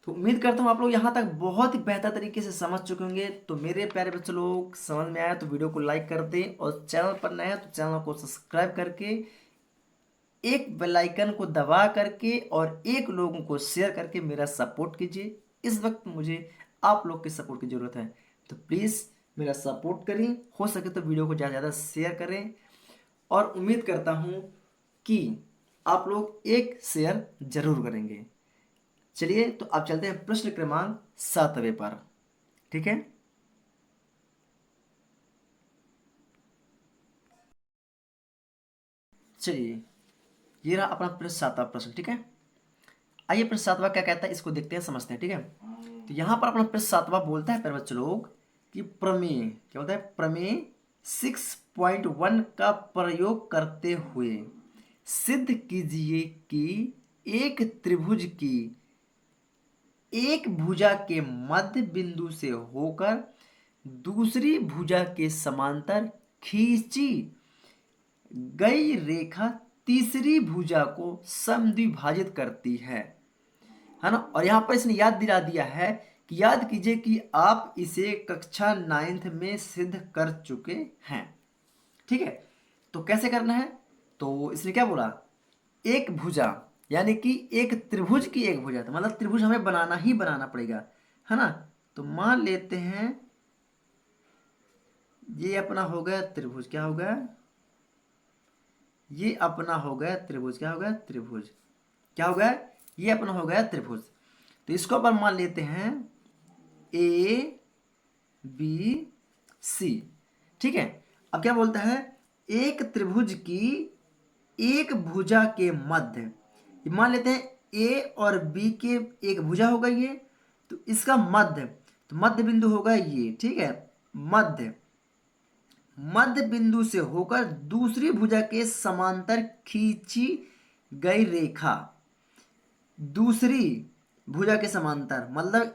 तो उम्मीद करता हूँ आप लोग यहाँ तक बहुत ही बेहतर तरीके से समझ चुके होंगे। तो मेरे प्यारे बच्चे लोग, समझ में आया तो वीडियो को लाइक कर दें, और चैनल पर नया है तो चैनल को सब्सक्राइब करके एक बेल आइकन को दबा करके और एक लोगों को शेयर करके मेरा सपोर्ट कीजिए। इस वक्त मुझे आप लोग के सपोर्ट की ज़रूरत है, तो प्लीज़ मेरा सपोर्ट करें। हो सके तो वीडियो को ज़्यादा से ज़्यादा शेयर करें और उम्मीद करता हूँ कि आप लोग एक शेयर जरूर करेंगे। चलिए तो अब चलते हैं प्रश्न क्रमांक 7वें पर। ठीक है, चलिए ये रहा अपना प्रश्न 7वां प्रश्न। ठीक है, आइए प्रश्न 7वां क्या कहता है इसको देखते हैं, समझते हैं। ठीक है, तो यहाँ पर अपना प्रश्न 7वां बोलता है प्यारे बच्चों लोग कि प्रमेय क्या होता है, प्रमेय 6.1 का प्रयोग करते हुए सिद्ध कीजिए कि एक त्रिभुज की एक भुजा के मध्य बिंदु से होकर दूसरी भुजा के समांतर खींची गई रेखा तीसरी भुजा को समद्विभाजित करती है ना। और यहाँ पर इसने याद दिला दिया है कि याद कीजिए कि आप इसे कक्षा 9th में सिद्ध कर चुके हैं। ठीक है, तो कैसे करना है, तो इसने क्या बोला, एक भुजा यानी कि एक त्रिभुज की एक भुजा, तो मतलब त्रिभुज हमें बनाना ही बनाना पड़ेगा, है ना। तो मान लेते हैं ये अपना हो गया त्रिभुज, क्या हो गया, ये अपना हो गया त्रिभुज, क्या हो गया त्रिभुज, क्या हो गया, ये अपना हो गया त्रिभुज। तो इसको अपन मान लेते हैं ए बी सी। ठीक है, अब क्या बोलता है, एक त्रिभुज की एक भुजा के मध्य, मान लेते हैं ए और बी के एक भुजा हो गई है, तो इसका मध्य, तो मध्य बिंदु होगा ये। ठीक है, मध्य मध्य बिंदु से होकर दूसरी भुजा के समांतर खींची गई रेखा दूसरी भुजा के समांतर, मतलब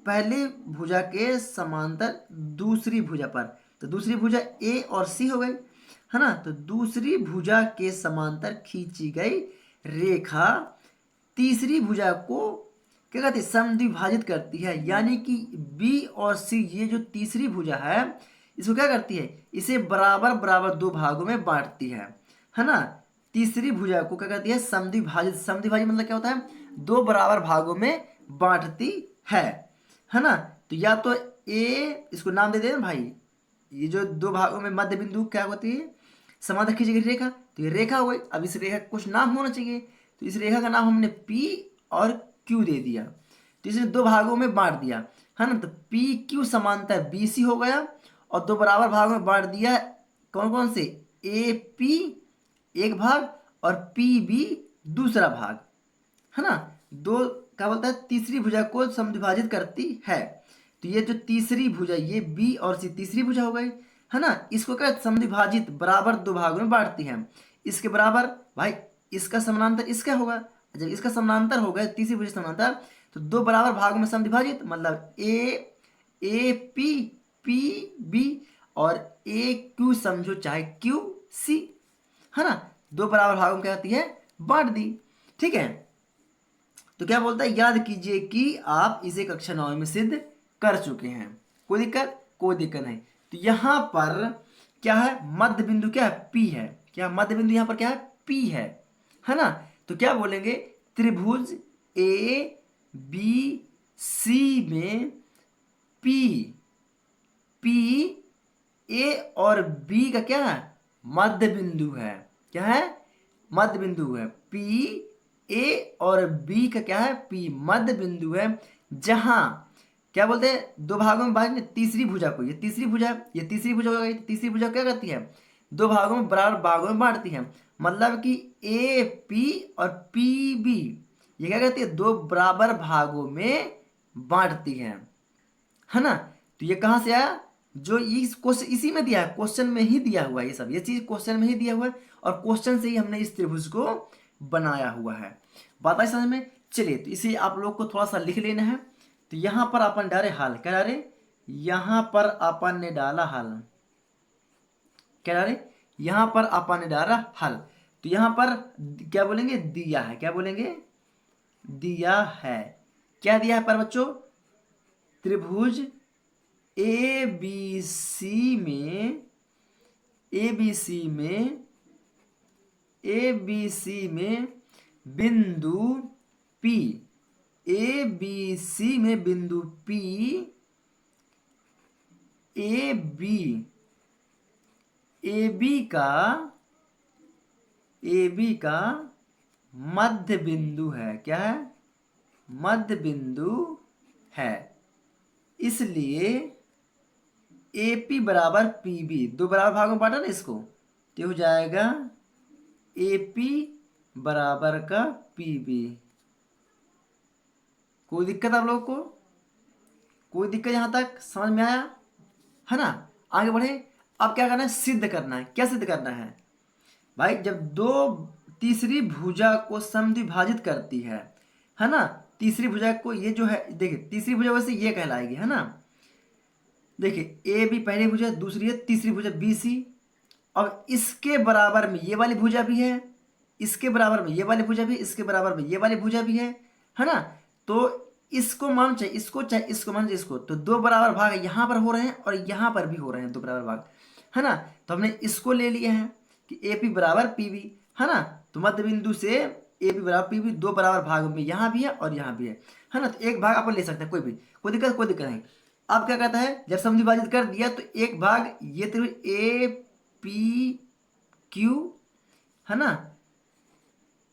पहली भुजा के समांतर दूसरी भुजा पर, तो दूसरी भुजा ए और सी हो गई, है ना। तो दूसरी भुजा के समांतर खींची गई रेखा तीसरी भुजा को क्या कहती है, समद्विभाजित करती है। यानी कि बी और सी ये जो तीसरी भुजा है इसको क्या करती है, इसे बराबर बराबर दो भागों में बांटती है ना। तीसरी भुजा को क्या कहती है, समद्विभाजित। समद्विभाजित मतलब क्या होता है, दो बराबर भागों में बांटती है ना। तो या तो ए, इसको नाम दे देना भाई, ये जो दो भागों में मध्य बिंदु क्या होती है, समांतर खींची गई रेखा, तो ये रेखा हो गई। अब इस रेखा का कुछ नाम होना चाहिए, तो इस रेखा का नाम हमने पी और क्यू दे दिया, तो इसे दो भागों में बांट दिया, है ना। तो पी क्यू समांतर बी सी हो गया, और दो बराबर भागों में बांट दिया कौन कौन से, ए पी एक भाग और पी बी दूसरा भाग, है ना। दो क्या बोलता है, तीसरी भुजा को समद्विभाजित करती है। तो ये जो तीसरी भुजा, ये बी और सी तीसरी भुजा हो गई, है ना। इसको क्या समद्विभाजित बराबर दो भागों में बांटती है। इसके बराबर भाई इसका समानांतर इसका होगा, जब इसका समानांतर हो गया तीसरी भुजा समानांतर, तो दो बराबर भागों में समद्विभाजित, मतलब ए पी पी बी और ए क्यू समझो चाहे क्यू सी, है ना। दो बराबर भागों में क्या आती है, बांट दी। ठीक है, तो क्या बोलता है, याद कीजिए कि आप इसे कक्षा 9 में सिद्ध कर चुके हैं। कोई दिक्कत, कोई दिक्कत नहीं। तो यहां पर क्या है, मध्य बिंदु क्या है, पी है, क्या मध्य बिंदु यहां पर क्या है, पी है ना। तो क्या बोलेंगे, त्रिभुज ए बी सी में पी पी ए और बी का क्या है, मध्य बिंदु है, क्या है, मध्य बिंदु है। पी ए और बी का क्या है, पी मध्य बिंदु है, जहां क्या बोलते हैं, दो भागों में बांट, तीसरी भुजा को, ये तीसरी भुजा, ये तीसरी भुजा हो गई, तीसरी भुजा क्या करती है, दो भागों में बराबर भागों में बांटती है। मतलब कि ए पी और पी बी ये क्या करती है, दो बराबर भागों में बांटती है ना। तो ये कहां से आया, जो इस क्वेश्चन इसी में दिया है, क्वेश्चन में ही दिया हुआ है, ये सब ये चीज क्वेश्चन में ही दिया हुआ है, और क्वेश्चन से ही हमने इस त्रिभुज को बनाया हुआ है। बात आई समझ में। चलिए तो इसे आप लोग को थोड़ा सा लिख लेना है। तो यहां पर अपन डाले हल, क्या डाले, यहां पर अपन ने डाला हल, क्या डाले, यहां पर अपन ने डाला हल। तो यहां पर क्या बोलेंगे, दिया है, क्या बोलेंगे, दिया है, क्या दिया है पर बच्चों, त्रिभुज ए बी सी में ए बी सी में बिंदु P, ए बी सी में बिंदु P ए बी का मध्य बिंदु है। क्या है? मध्य बिंदु है। इसलिए AP बराबर PB, दो बराबर भागों में बांटा ना इसको, तो हो जाएगा AP बराबर का PB। कोई दिक्कत आप लोगों को? कोई दिक्कत यहाँ तक समझ में आया है ना? आगे बढ़े। अब क्या करना है? सिद्ध करना है। क्या सिद्ध करना है भाई? जब दो तीसरी भुजा को समद्विभाजित करती है ना, तीसरी भुजा को, ये जो है देखिए तीसरी भुजा वैसे ये कहलाएगी, है ना। देखिए ए बी पहली भुजा, दूसरी है तीसरी भुजा BC। अब इसके बराबर में ये वाली भुजा भी है, इसके बराबर में ये वाली भुजा भी, इसके बराबर में ये वाली भुजा भी है ना। तो इसको मान चाहे इसको, चाहे इसको मान चाहे इसको, तो दो बराबर भाग यहाँ पर हो रहे हैं और यहाँ पर भी हो रहे हैं दो बराबर भाग, है ना। तो हमने इसको ले लिया है कि AP बराबर PB, है ना। तो मध्य बिंदु से AP बराबर PB, दो बराबर भाग में यहाँ भी है और यहाँ भी है ना। तो एक भाग अपन ले सकते हैं, कोई दिक्कत नहीं। अब क्या कहता है? जब समद्विभाजित कर दिया तो एक भाग ये त्रिभुज APQ, है ना,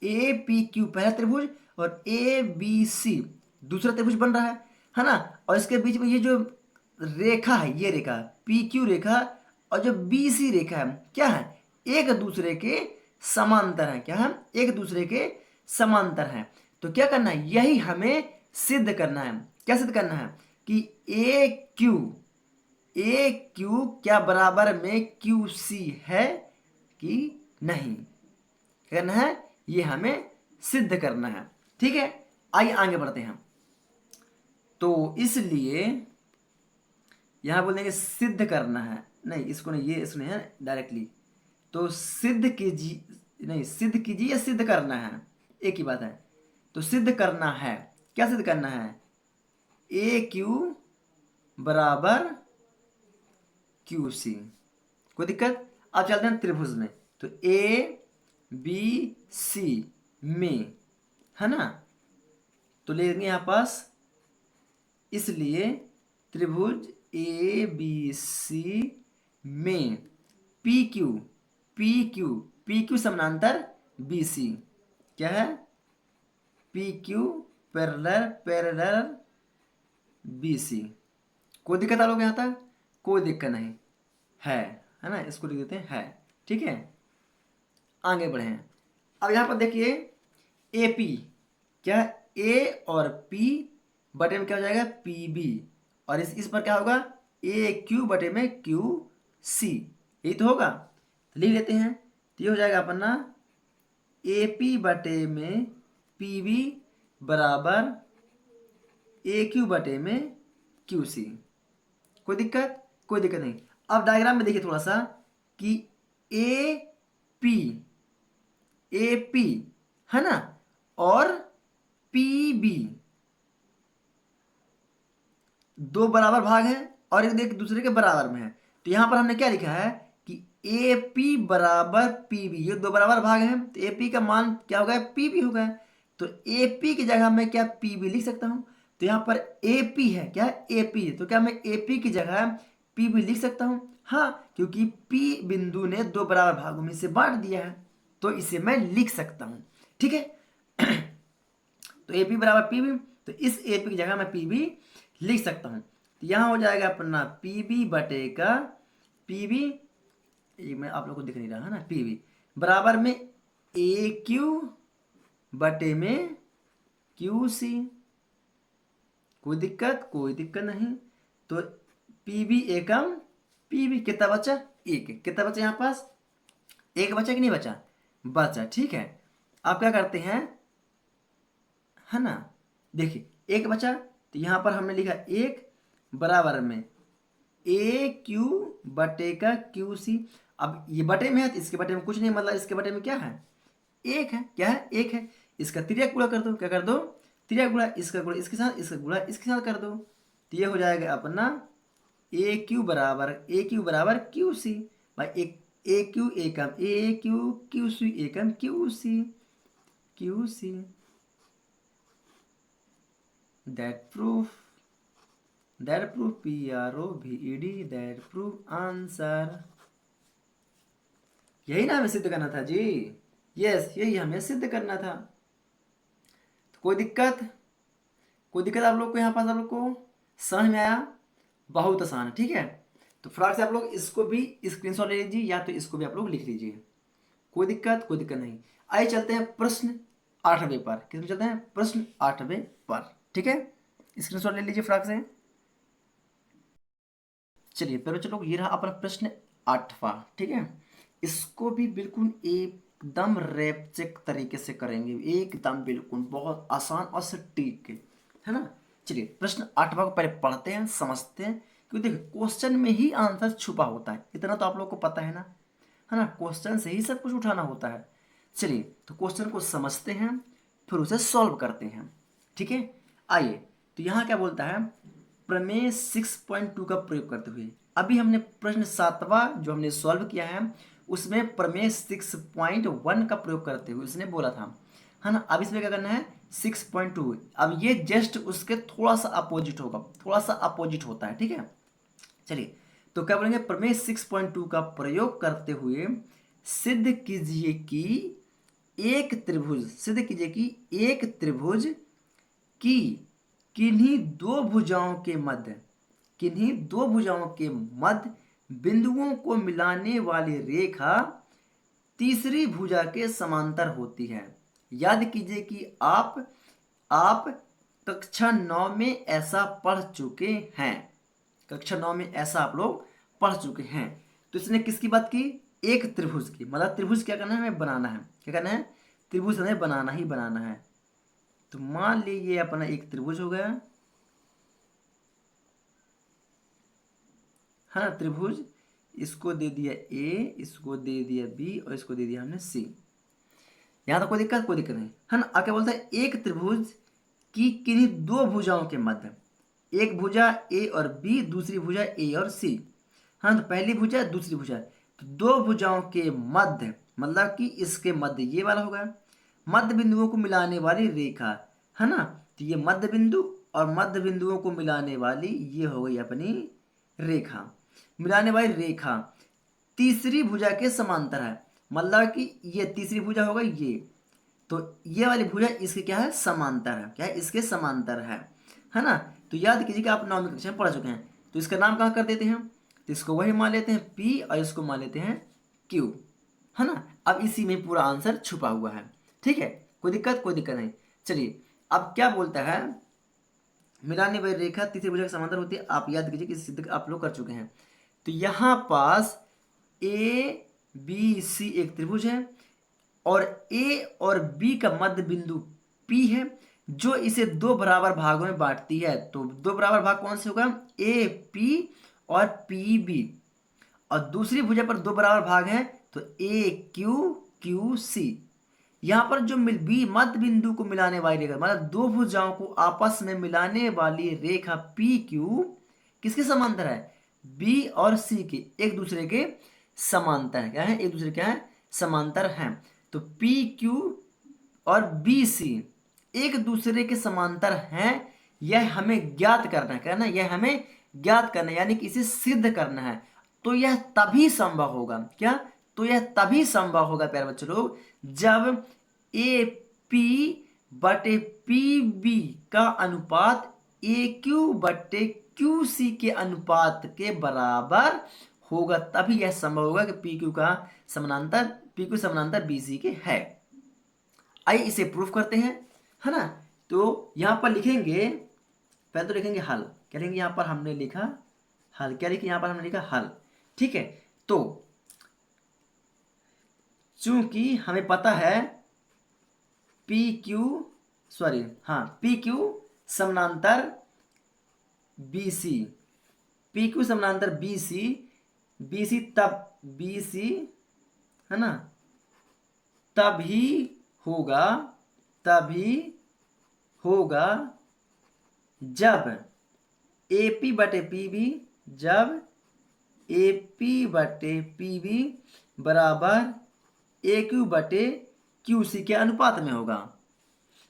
APQ पहला त्रिभुज और ABC दूसरा त्रिभुज बन रहा है ना। और इसके बीच में ये जो रेखा है, ये रेखा PQ रेखा और जो BC रेखा है, क्या है? एक दूसरे के समांतर है। क्या है? एक दूसरे के समांतर है। तो क्या करना है? यही हमें सिद्ध करना है। क्या सिद्ध करना है? कि AQ क्या बराबर में QC है कि नहीं, करना है, ये हमें सिद्ध करना है। ठीक है, आइए आगे बढ़ते हैं। तो इसलिए यहां बोल देंगे सिद्ध करना है, नहीं इसको नहीं, ये इसमें है डायरेक्टली। तो सिद्ध कीजिए, नहीं सिद्ध कीजिए या सिद्ध करना है, एक ही बात है। तो सिद्ध करना है। क्या सिद्ध करना है? AQ बराबर QC। कोई दिक्कत? अब चलते हैं त्रिभुज में। तो ABC में, है ना, तो लेंगे यहाँ पास, इसलिए त्रिभुज ABC में PQ समानांतर BC। क्या है? PQ parallel BC। कोई दिक्कत आ लोग यहाँ तक? कोई दिक्कत नहीं है ना। इसको लिख देते हैं है। ठीक है, आगे बढ़े हैं। अब यहाँ पर देखिए AP, क्या A और P बटे में क्या हो जाएगा? PB। और इस पर क्या होगा? AQ बटे में QC। यही तो होगा। तो लिख लेते हैं। तो ये हो जाएगा अपना AP बटे में PB बराबर AQ बटे में QC। कोई दिक्कत? कोई दिक्कत नहीं। अब डायग्राम में देखिए थोड़ा सा कि AP है ना और PB दो बराबर भाग हैं और एक दूसरे के बराबर में है। तो यहां पर हमने क्या लिखा है कि AP बराबर PB, ये दो बराबर भाग हैं, तो AP का मान क्या होगा? PB होगा। तो AP की जगह मैं क्या PB लिख सकता हूं। तो यहां पर AP है, क्या है? AP है। तो क्या मैं AP की जगह PB लिख सकता हूं? हाँ, क्योंकि P बिंदु ने दो बराबर भागों में से बांट दिया है, तो इसे मैं लिख सकता हूं। ठीक है। तो AP बराबर PB, तो इस AP की जगह मैं PB लिख सकता हूं। तो यहां हो जाएगा अपना PB बटे का PB, ये मैं आप लोग को दिख नहीं रहा है ना, PB बराबर में AQ बटे में QC। कोई दिक्कत? कोई दिक्कत नहीं। तो PB एकम PB कितना बचा? एक। कितना बचा यहाँ पास? एक बचा कि नहीं बचा? बचा। ठीक है, आप क्या करते हैं, है ना, देखिए एक बचा, तो यहां पर हमने लिखा एक बराबर में AQ बटे का QC। अब ये बटे में है तो इसके बटे में कुछ नहीं, मतलब इसके बटे में क्या है? एक है। क्या है? एक है। इसका त्रिज्या गुणा कर दो। क्या कर दो? त्रिज्या गुणा, इसका गुणा इसके साथ, इसका गुणा इसके साथ कर दो। तो ये हो जाएगा अपना AQ बराबर QC। भाई ए क्यू एकम ए क्यू, क्यू सी एकम Q C, Q C. That proof PROVED, that proof answer. यही ना हमें सिद्ध करना था जी। यस, यही हमें सिद्ध करना था। तो कोई दिक्कत आप लोग को यहाँ पास आप लोग को समझ में आया? बहुत आसान है, ठीक है। तो फटाक से आप लोग इसको भी स्क्रीनशॉट ले लीजिए या तो इसको भी आप लोग लिख लीजिए, कोई दिक्कत नहीं। आइए चलते हैं प्रश्न 8वें पर। किस में चलते हैं? प्रश्न 8वें पर, ठीक है। स्क्रीनशॉट ले लीजिए फटाक से। चलिए पहले चलो, ये रहा अपना प्रश्न 8वां, ठीक है। इसको भी बिल्कुल एकदम रैप्चेक तरीके से करेंगे, एकदम बिल्कुल बहुत आसान और सटीक, है ना। चलिए प्रश्न 8वां को पहले पढ़ते हैं, समझते हैं। क्योंकि देखिए क्वेश्चन में ही आंसर छुपा होता है, इतना तो आप लोग को पता है ना, क्वेश्चन से ही सब कुछ उठाना होता है। चलिए तो क्वेश्चन को समझते हैं, फिर उसे सॉल्व करते हैं, ठीक है। आइए, तो यहाँ क्या बोलता है, प्रमेय 6.2 का प्रयोग करते हुए। अभी हमने प्रश्न 7वां जो हमने सॉल्व किया है उसमें प्रमेय 6.1 का प्रयोग करते हुए उसने बोला था, है ना। अब इसमें क्या करना है, 6.2। अब ये जस्ट उसके थोड़ा सा अपोजिट होगा, थोड़ा सा अपोजिट होता है, ठीक है। चलिए तो क्या बोलेंगे, प्रमेय 6.2 का प्रयोग करते हुए सिद्ध कीजिए कि एक त्रिभुज, सिद्ध कीजिए कि एक त्रिभुज की किन्हीं दो भुजाओं के मध्य, किन्हीं दो भुजाओं के मध्य बिंदुओं को मिलाने वाली रेखा तीसरी भुजा के समांतर होती है। याद कीजिए कि आप कक्षा 9 में ऐसा पढ़ चुके हैं, कक्षा 9 में ऐसा आप लोग पढ़ चुके हैं। तो इसने किसकी बात की, एक त्रिभुज की। मतलब त्रिभुज क्या करना है, हमें बनाना है। क्या करना है, त्रिभुज हमें बनाना ही बनाना है। तो मान लीजिए ये अपना एक त्रिभुज हो गया, है ना। त्रिभुज, इसको दे दिया ए, इसको दे दिया बी और इसको दे दिया हमने सी। यहां तक कोई दिक्कत नहीं, है ना। आगे बोलता है एक त्रिभुज की किन्हीं दो भुजाओं के मध्य, एक भुजा ए और बी, दूसरी भुजा ए और सी। हाँ, तो पहली भुजा दूसरी भुजा, तो दो भुजाओं के मध्य मतलब कि इसके मध्य ये वाला होगा, मध्य बिंदुओं को मिलाने वाली रेखा, है ना। तो ये मध्य बिंदु और मध्य बिंदुओं को मिलाने वाली ये हो गई अपनी रेखा, मिलाने वाली रेखा तीसरी भुजा के समांतर है। मतलब कि ये तीसरी भुजा होगा ये, तो ये वाली भुजा इसके क्या है, समांतर है। क्या है, इसके समांतर है ना। तो याद कीजिए कि आप 9वीं कक्षा में पढ़ चुके हैं। तो इसका नाम कहाँ कर देते हैं, तो इसको वही मान लेते हैं P और इसको मान लेते हैं Q, है ना। अब इसी में पूरा आंसर छुपा हुआ है, ठीक है। कोई दिक्कत नहीं। चलिए अब क्या बोलता है, मिलाने वाली रेखा तीसरी भुजा के समांतर होती है। आप याद कीजिए कि सिद्ध आप लोग कर चुके हैं। तो यहाँ पास ABC एक त्रिभुज है और A और B का मध्य बिंदु P है जो इसे दो बराबर भागों में बांटती है। तो दो बराबर भाग कौन से होगा, AP और PB। और दूसरी भुजा पर दो बराबर भाग हैं तो AQQC। यहाँ पर जो बी मध्य बिंदु को मिलाने वाली रेखा, मतलब दो भुजाओं को आपस में मिलाने वाली रेखा PQ किसके समांतर है, B और C के एक दूसरे के समांतर है। क्या है, एक दूसरे क्या है, समांतर हैं। तो PQ और BC एक दूसरे के समांतर हैं, यह हमें ज्ञात करना है। कहना यह हमें ज्ञात करना है, यानी कि इसे सिद्ध करना है। तो यह तभी संभव होगा, क्या, तो यह तभी संभव होगा प्यारे बच्चों लोग, जब AP बटे PB का अनुपात AQ बटे QC के अनुपात के बराबर होगा। तभी यह संभव होगा कि PQ समानांतर BC के है। आइए इसे प्रूफ करते हैं, है ना। तो यहां पर लिखेंगे, पहले तो लिखेंगे हल। क्या लिखेंगे, यहां पर हमने लिखा हल। क्या लिखे, यहां पर हमने लिखा हल, ठीक है। तो चूंकि हमें पता है PQ समानांतर BC, PQ समानांतर BC तब BC, है ना, तभी होगा जब AP बटे PB, जब AP बटे PB बराबर ए क्यू बटे क्यू सी के अनुपात में होगा,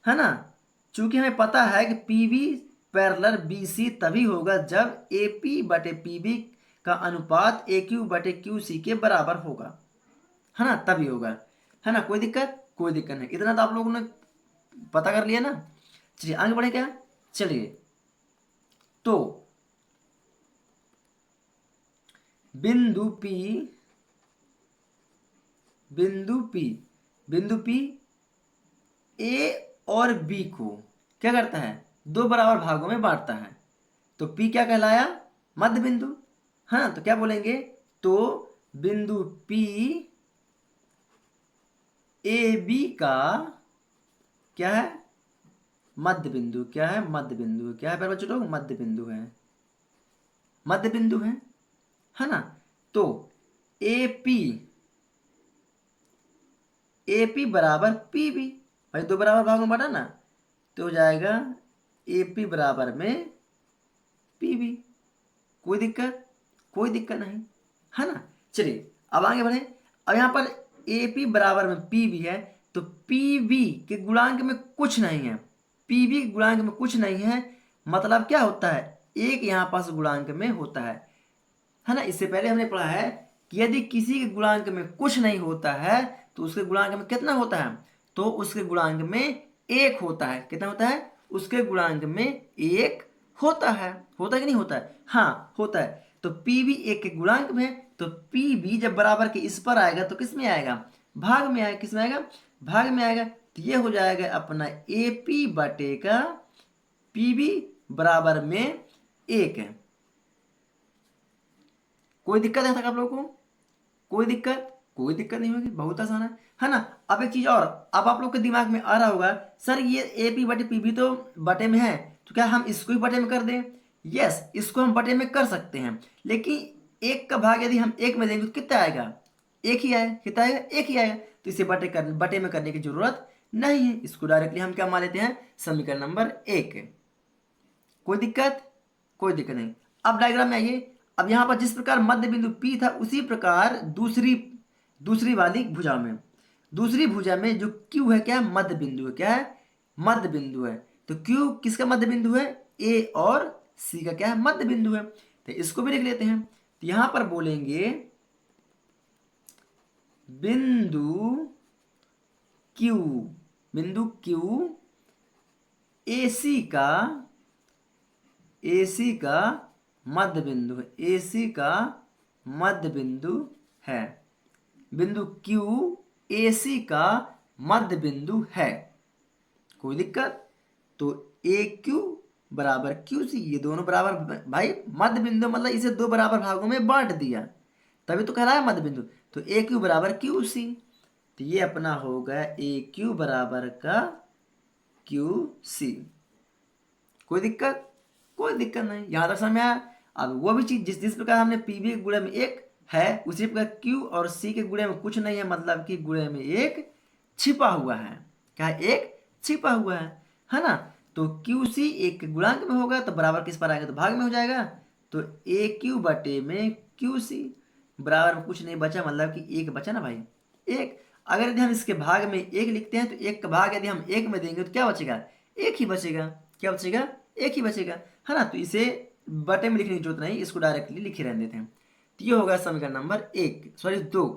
है ना। चूंकि हमें पता है कि P B parallel B C तभी होगा जब ए पी बटे पी बी का अनुपात ए क्यू बटे क्यू सी के बराबर होगा, है ना, तभी होगा, है ना। कोई दिक्कत? कोई दिक्कत नहीं, इतना तो आप लोगों ने पता कर लिया ना। चलिए आगे बढ़े क्या। चलिए तो बिंदु P बिंदु P बिंदु P A और B को क्या करता है, दो बराबर भागों में बांटता है। तो P क्या कहलाया, मध्य बिंदु। हाँ तो क्या बोलेंगे, तो बिंदु P ए बी का क्या है, मध्य बिंदु। क्या है, मध्य बिंदु। क्या है बच्चों लोग, मध्य बिंदु है, मध्य बिंदु है ना। तो ए पी बराबर पी बी, भाई दो बराबर भागों में बांटा ना, तो हो जाएगा ए पी बराबर में पी बी। कोई दिक्कत? कोई दिक्कत नहीं, है ना। चलिए अब आगे बढ़े। अब यहाँ पर ए पी बराबर में पी बी है, तो पी बी के गुणांक में कुछ नहीं है, पी बी के गुणांक में कुछ नहीं है, मतलब क्या होता है, एक यहाँ पास गुणांक में होता है ना। इससे पहले हमने पढ़ा है कि यदि किसी के गुणांक में कुछ नहीं होता है तो उसके गुणांक में कितना होता है, तो उसके गुणांक में एक होता है। कितना होता है, उसके गुणांक में एक होता है। होता है कि नहीं होता है, हाँ होता है। तो पी भी एक के गुणांक में है, तो पी भी जब बराबर के इस पर आएगा तो किस में आएगा, भाग में आएगा। किस में आएगा, भाग में आएगा। तो ये हो जाएगा अपना ए पी बटे का पी बी बराबर में एक है। कोई दिक्कत है तक आप लोगों को? कोई दिक्कत? कोई दिक्कत नहीं होगी, बहुत आसान है ना। अब एक चीज और, अब आप लोग के दिमाग में आ रहा होगा, सर ये ए पी बटे पी बी तो बटे में है, तो क्या हम इसको ही बटे में कर दें। यस, इसको हम बटे में कर सकते हैं, लेकिन एक का भाग यदि हम एक में देंगे तो कितना आएगा, एक ही आएगा। कितना आएगा, एक ही आएगा। तो इसे बटे में करने की जरूरत नहीं है, इसको डायरेक्टली हम क्या मान लेते हैं, समीकरण नंबर एक। कोई दिक्कत? कोई दिक्कत नहीं। अब डायग्राम में आइए। अब यहां पर जिस प्रकार मध्य बिंदु P था उसी प्रकार दूसरी दूसरी वाली भुजा में, दूसरी भुजा में जो Q है क्या है, मध्य बिंदु है। क्या है, मध्य बिंदु है। तो Q किसका मध्य बिंदु है, A और C का क्या है, मध्य बिंदु है। तो इसको भी लिख लेते हैं। तो यहां पर बोलेंगे बिंदु Q, बिंदु Q AC का मध्य बिंदु है, AC का मध्य बिंदु है। बिंदु Q AC का मध्य बिंदु है। कोई दिक्कत? तो ए क्यू बराबर क्यू सी, ये दोनों बराबर, भाई मध्य बिंदु मतलब इसे दो बराबर भागों में बांट दिया, तभी तो कहलाया मध्य बिंदु। तो ए क्यू बराबर क्यू सी, तो ये अपना हो गया ए क्यू बराबर का क्यू सी। कोई दिक्कत? कोई दिक्कत नहीं, यहां तक समझ में आया। अब वो भी चीज जिस जिस प्रकार हमने पी बी के गुणे में एक है, उसी प्रकार क्यू और सी के गुणे में कुछ नहीं है, मतलब कि गुणे में एक छिपा हुआ है। क्या है, एक छिपा हुआ है ना। तो क्यू सी एक के गुणांक में होगा तो बराबर किस पर आएगा, तो भाग में हो जाएगा। तो ए क्यू बटे में क्यू सी बराबर में कुछ नहीं बचा, मतलब कि एक बचा ना भाई, एक। अगर यदि हम इसके भाग में एक लिखते हैं तो एक का भाग यदि हम एक में देंगे तो क्या बचेगा, एक ही बचेगा। क्या बचेगा, एक ही बचेगा, है ना। तो इसे बटे में लिखने की जरूरत नहीं, इसको डायरेक्टली लिखे रहने देते हैं। तो ये होगा समीकरण नंबर एक, सॉरी दो।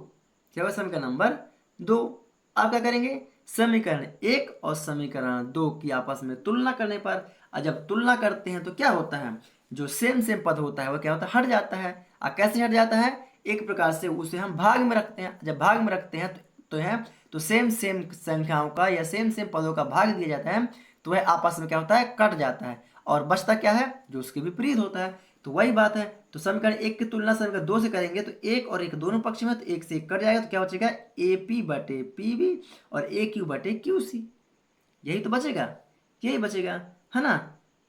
क्या होगा, समीकरण नंबर दो। आप क्या करेंगे, समीकरण एक और समीकरण दो की आपस में तुलना करने पर, और जब तुलना करते हैं तो क्या होता है, जो सेम सेम पद होता है वो क्या होता है, हट जाता है। और कैसे हट जाता है, एक प्रकार से उसे हम भाग में रखते हैं। जब भाग में रखते हैं तो सेम सेम संख्याओं का या सेम सेम पदों का भाग दिया जाता है, तो वह आपस में क्या होता है, कट जाता है, और बचता क्या है, जो उसके विपरीत होता है। तो वही बात है। तो समीकरण एक की तुलना समीकरण दो से करेंगे तो एक और एक दोनों पक्ष में, तो एक से एक कट जाएगा, तो क्या बचेगा, ए पी बटे पी बी और ए क्यू बटे क्यू सी। यही तो बचेगा, यही बचेगा, है ना।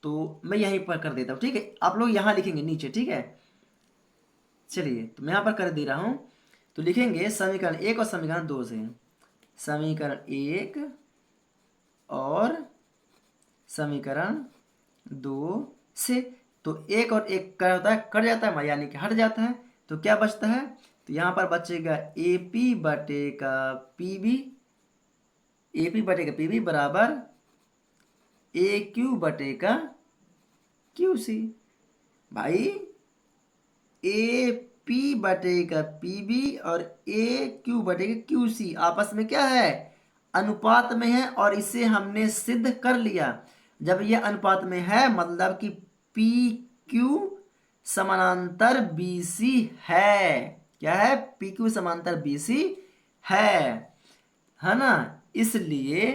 तो मैं यहीं पर कर देता हूँ, ठीक है। आप लोग यहाँ लिखेंगे नीचे, ठीक है। चलिए तो मैं यहाँ पर कर दे रहा हूँ। तो लिखेंगे समीकरण एक और समीकरण दो से, समीकरण एक और समीकरण दो से। तो एक और एक क्या होता है, कट जाता है, यानी कि हट जाता है। तो क्या बचता है, तो यहाँ पर बचेगा ए पी बटे का पी बी, ए पी बटे का पी बी बराबर ए क्यू बटे का क्यू सी। भाई ए पी बटे का पी बी और ए क्यू बटे का क्यू सी आपस में क्या है, अनुपात में है, और इसे हमने सिद्ध कर लिया। जब यह अनुपात में है मतलब कि पी क्यू समानांतर बी सी है। क्या है, पी क्यू समांतर बी सी है ना। इसलिए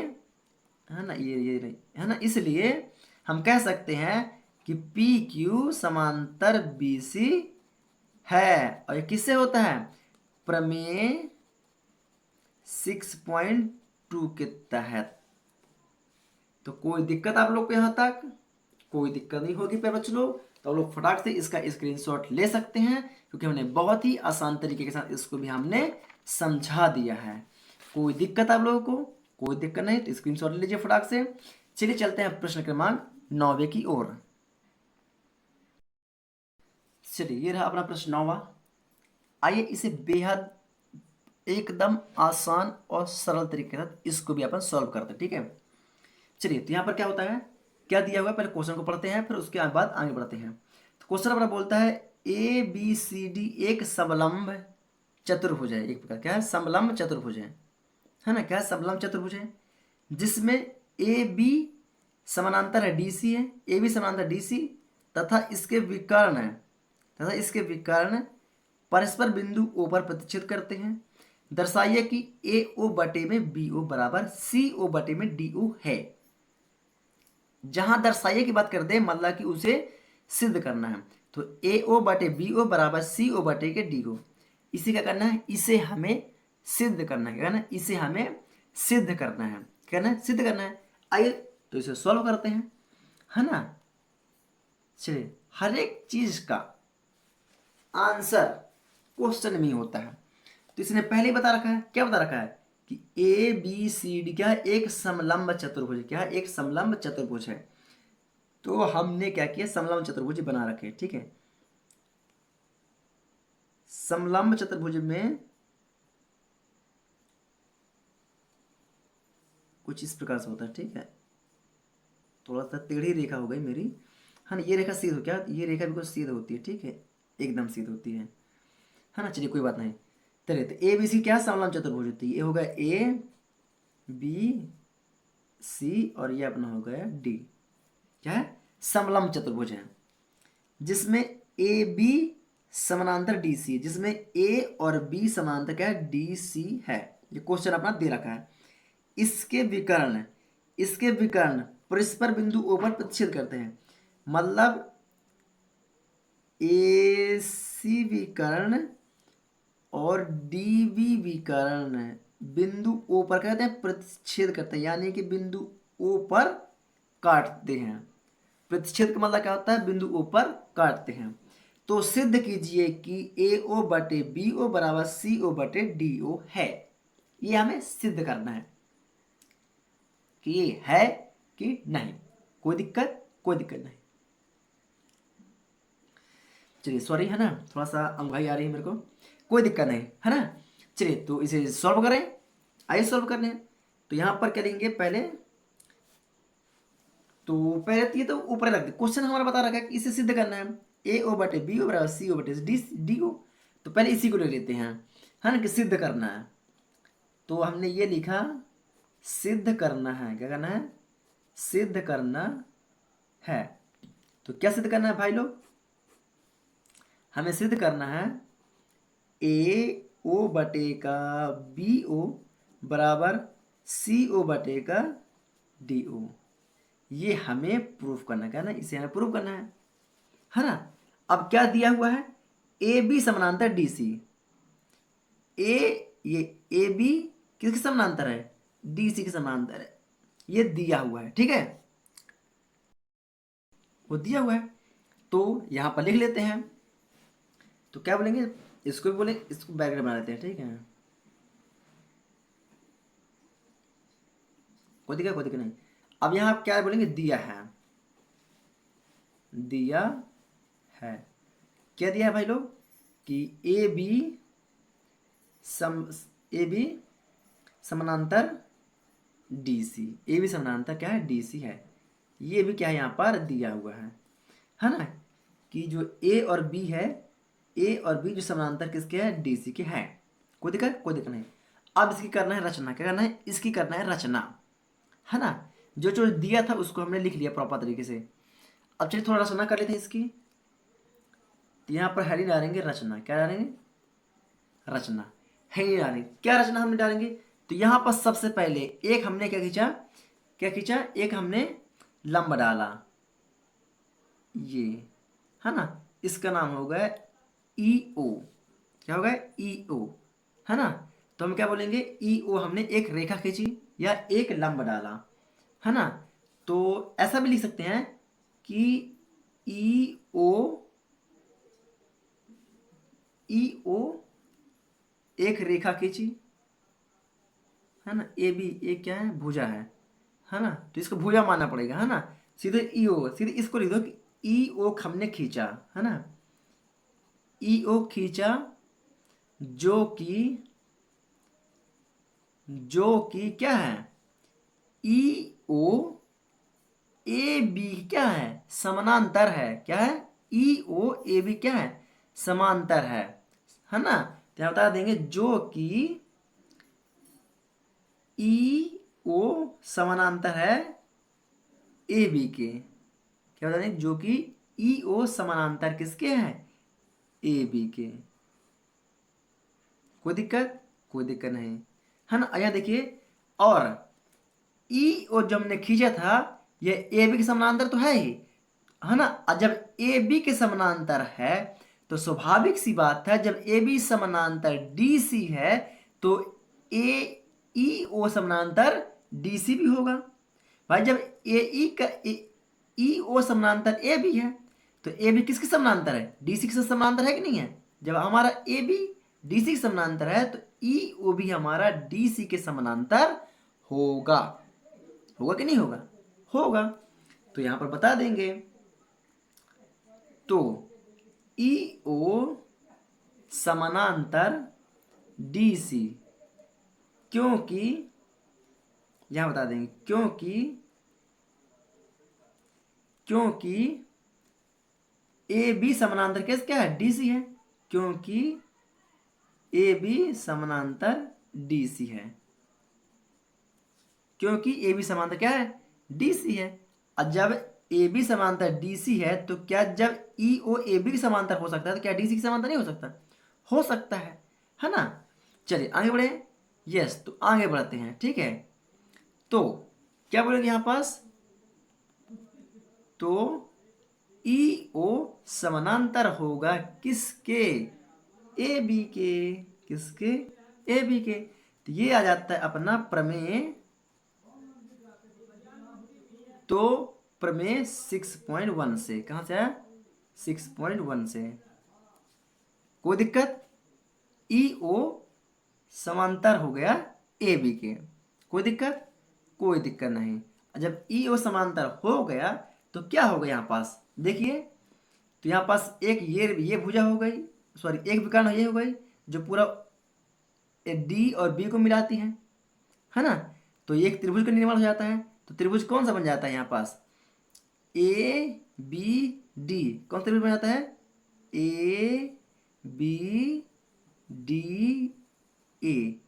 है ना, ये नहीं है ना, इसलिए हम कह सकते हैं कि पी क्यू समांतर बी सी है। और ये किससे होता है, प्रमेय 6.2 के तहत। तो कोई दिक्कत आप लोग को यहां तक, कोई दिक्कत नहीं होगी पे बच्चों। तो आप लोग फटाक से इसका स्क्रीनशॉट ले सकते हैं, क्योंकि हमने बहुत ही आसान तरीके के साथ इसको भी हमने समझा दिया है। कोई दिक्कत आप लोगों को, कोई दिक्कत नहीं तो स्क्रीनशॉट ले लीजिए फटाक से। चलिए चलते हैं प्रश्न क्रमांक 9 की ओर। चलिए ये रहा अपना प्रश्न 9। आइए इसे बेहद एकदम आसान और सरल तरीके के साथ इसको भी अपन सॉल्व करते हैं, ठीक है। चलिए तो यहाँ पर क्या होता है, क्या दिया हुआ है, पहले क्वेश्चन को पढ़ते हैं फिर उसके बाद आगे बढ़ते हैं। तो क्वेश्चन अपना बोलता है ए बी सी डी एक समलंब चतुर्भुज है। एक प्रकार क्या है, समलंब चतुर्भुज है ना। क्या है, समलंब चतुर्भुज है जिसमें ए बी समानांतर है डी सी है, ए बी समानांतर डी सी तथा इसके विकर्ण है, तथा इसके विकर्ण परस्पर बिंदु ओ पर प्रतिच्छेद करते हैं। दर्शाइए कि ए ओ बटे में बी ओ बराबर सी ओ बटे में डी ओ है। जहां दर्शाइए की बात कर दे मतलब कि उसे सिद्ध करना है। तो ए ओ बटे बी ओ बराबर सी ओ बटे के डी ओ, इसी का करना है, इसे हमें सिद्ध करना है। क्या करना है, इसे हमें सिद्ध करना है। कहना है सिद्ध करना है। आइए तो इसे सॉल्व करते हैं, है ना। चलिए हर एक चीज का आंसर क्वेश्चन में होता है। तो इसने पहले ही बता रखा है, क्या बता रखा है कि ए बी सी डी क्या है, एक समलंब चतुर्भुज। क्या है, एक समलंब चतुर्भुज है। तो हमने क्या किया, समलंब चतुर्भुज बना रखे, ठीक है। समलंब चतुर्भुज में कुछ इस प्रकार से होता है, ठीक है। थोड़ा सा टेढ़ी रेखा हो गई मेरी, हाँ ये रेखा सीध हो, क्या ये रेखा बिल्कुल सीध होती है, ठीक है, एकदम सीध होती है ना। चलिए कोई बात नहीं। चलिए तो ए बी सी क्या समलंब चतुर्भुज होती है, ये हो गया ए बी सी और ये अपना हो गया डी। क्या है, समलंब चतुर्भुज है जिसमें ए बी समानांतर डी सी, जिसमें ए और बी समानांतर क्या है, डी सी है। ये क्वेश्चन अपना दे रखा है। इसके विकर्ण, इसके विकर्ण परस्पर बिंदु ओ पर प्रतिच्छेद करते हैं। मतलब ए सी विकर्ण और डी बी विकर्ण बिंदु ओ पर कहते हैं प्रतिच्छेद करते हैं, यानी कि बिंदु ओ पर काटते हैं। प्रतिच्छेद का मतलब क्या होता है, बिंदु ओ पर काटते हैं। तो सिद्ध कीजिए कि ए ओ बटे बी ओ बराबर सी ओ बटे डी ओ है। ये हमें सिद्ध करना है कि ये है कि नहीं। कोई दिक्कत, कोई दिक्कत नहीं। चलिए सॉरी, है ना, थोड़ा सा अंगड़ाई आ रही है मेरे को, कोई दिक्कत नहीं, है ना। चलिए तो इसे सॉल्व करें, आइए सॉल्व करने। तो यहां पर क्या लेंगे पहले, तो पहले ये तो ऊपर रख दे। क्वेश्चन हमारा बता रखा है कि इसे सिद्ध करना है, ए ओ बटे बी ओ बराबर सी ओ बटे डी डी ओ। तो पहले इसी को ले लेते हैं, है ना, कि सिद्ध करना है। तो हमने ये लिखा सिद्ध करना है। क्या करना है, सिद्ध करना है। तो क्या सिद्ध करना है भाई लोग, हमें सिद्ध करना है ए ओ बटे का बी ओ बराबर सी ओ बटे का डी ओ। ये हमें प्रूफ करना है ना, इसे हमें प्रूफ करना है ना। अब क्या दिया हुआ है, ए बी समानांतर डी सी। ए ये ए बी किसके समानांतर है, डी सी के समानांतर है, ये दिया हुआ है, ठीक है, वो दिया हुआ है। तो यहां पर लिख लेते हैं। तो क्या बोलेंगे, इसको भी बोले, इसको बैकग्राउंड बना लेते हैं, ठीक है, कोई दिक्कत, कोई दिक्कत नहीं। अब यहां आप क्या बोलेंगे, दिया है, दिया है। क्या दिया है भाई लोग कि ए बी सम ए बी समानांतर डी सी, ए बी समानांतर क्या है, डी सी है। ये भी क्या है यहाँ पर दिया हुआ है ना, कि जो ए और बी है, ए और बी जो समानांतर किसके है, डी सी के हैं। कोई दिक्कत, कोई दिक्कत नहीं। अब इसकी करना है रचना, क्या करना है, इसकी करना है रचना, है ना। जो जो दिया था उसको हमने लिख लिया प्रॉपर तरीके से। अब चलिए थोड़ा रचना कर लेते हैं इसकी। तो यहाँ पर हेडिंग डालेंगे रचना, क्या डालेंगे, रचना, हेडिंग डालेंगे। क्या रचना हमने डालेंगे, तो यहाँ पर सबसे पहले एक हमने क्या खींचा, क्या खींचा, एक हमने लंब डाला, ये है ना, इसका नाम हो गया ई ओ, क्या हो गया, ई ओ, है ना। तो हम क्या बोलेंगे, ई ओ हमने एक रेखा खींची या एक लंब डाला, है ना। तो ऐसा भी लिख सकते हैं कि ई ओ एक रेखा खींची, है ना, ए बी एक क्या है, भुजा है ना। तो इसको भुजा मानना पड़ेगा, है ना। सीधे ई ओ, सीधे इसको लिख दो कि ई ओ हमने खींचा, है ना, ई ओ खींचा, जो कि क्या है, ई ओ ए बी क्या है, समानांतर है, क्या है, ई ओ ए बी क्या है, समांतर है ना। तो यहाँ बता देंगे जो कि ई ओ समानांतर है ए बी के, क्या बता देंगे, जो कि ई ओ समानांतर किसके हैं, ए बी के। कोई दिक्कत, कोई दिक्कत नहीं, है ना। यहाँ देखिए, और ई ओ जब हमने खींचा था ये ए बी के समानांतर तो है ही, है ना। और जब ए बी के समानांतर है तो स्वाभाविक सी बात है, जब ए बी समानांतर डी सी है तो ए ई ओ समानांतर डी सी भी होगा। भाई जब ए ई का ई ओ समानांतर ए बी है तो ए बी किसके समानांतर है, डी सी के समानांतर है कि नहीं है। जब हमारा ए बी डी सी के समानांतर है तो ई ओ भी हमारा डी सी के समानांतर होगा, होगा कि नहीं होगा, होगा। तो यहां पर बता देंगे, तो ई ओ समानांतर डी सी, क्योंकि यहां बता देंगे क्योंकि ए बी समानांतर केस क्या है, डी सी है, क्योंकि ए बी समानांतर डी सी है, क्योंकि ए बी समांतर क्या है, डी सी है। और जब ए बी समांतर डी सी है तो क्या जब ई ओ ए बी के समांतर हो सकता है तो क्या डी सी के समांतर नहीं हो सकता, हो सकता है ना। चलिए आगे बढ़े, यस, तो आगे बढ़ते हैं, ठीक है। तो क्या बोलेंगे यहां पास, तो ई ओ समानांतर होगा किसके, ए बी के, किसके, ए बी के। तो ये आ जाता है अपना प्रमेय, तो प्रमेय 6.1 से, कहां से आया, 6.1 से। कोई दिक्कत, ई ओ समांतर हो गया ए बी के, कोई दिक्कत, कोई दिक्कत नहीं। जब ई ओ समांतर हो गया तो क्या होगा यहाँ पास, देखिए, तो यहाँ पास एक ये भुजा हो गई, सॉरी एक विकर्ण ये हो गई जो पूरा डी और बी को मिलाती है ना। तो ये एक त्रिभुज का निर्माण हो जाता है। तो त्रिभुज कौन सा बन जाता है यहाँ पास, ए बी डी, कौन सा त्रिभुज बन जाता है, ए बी डी ए,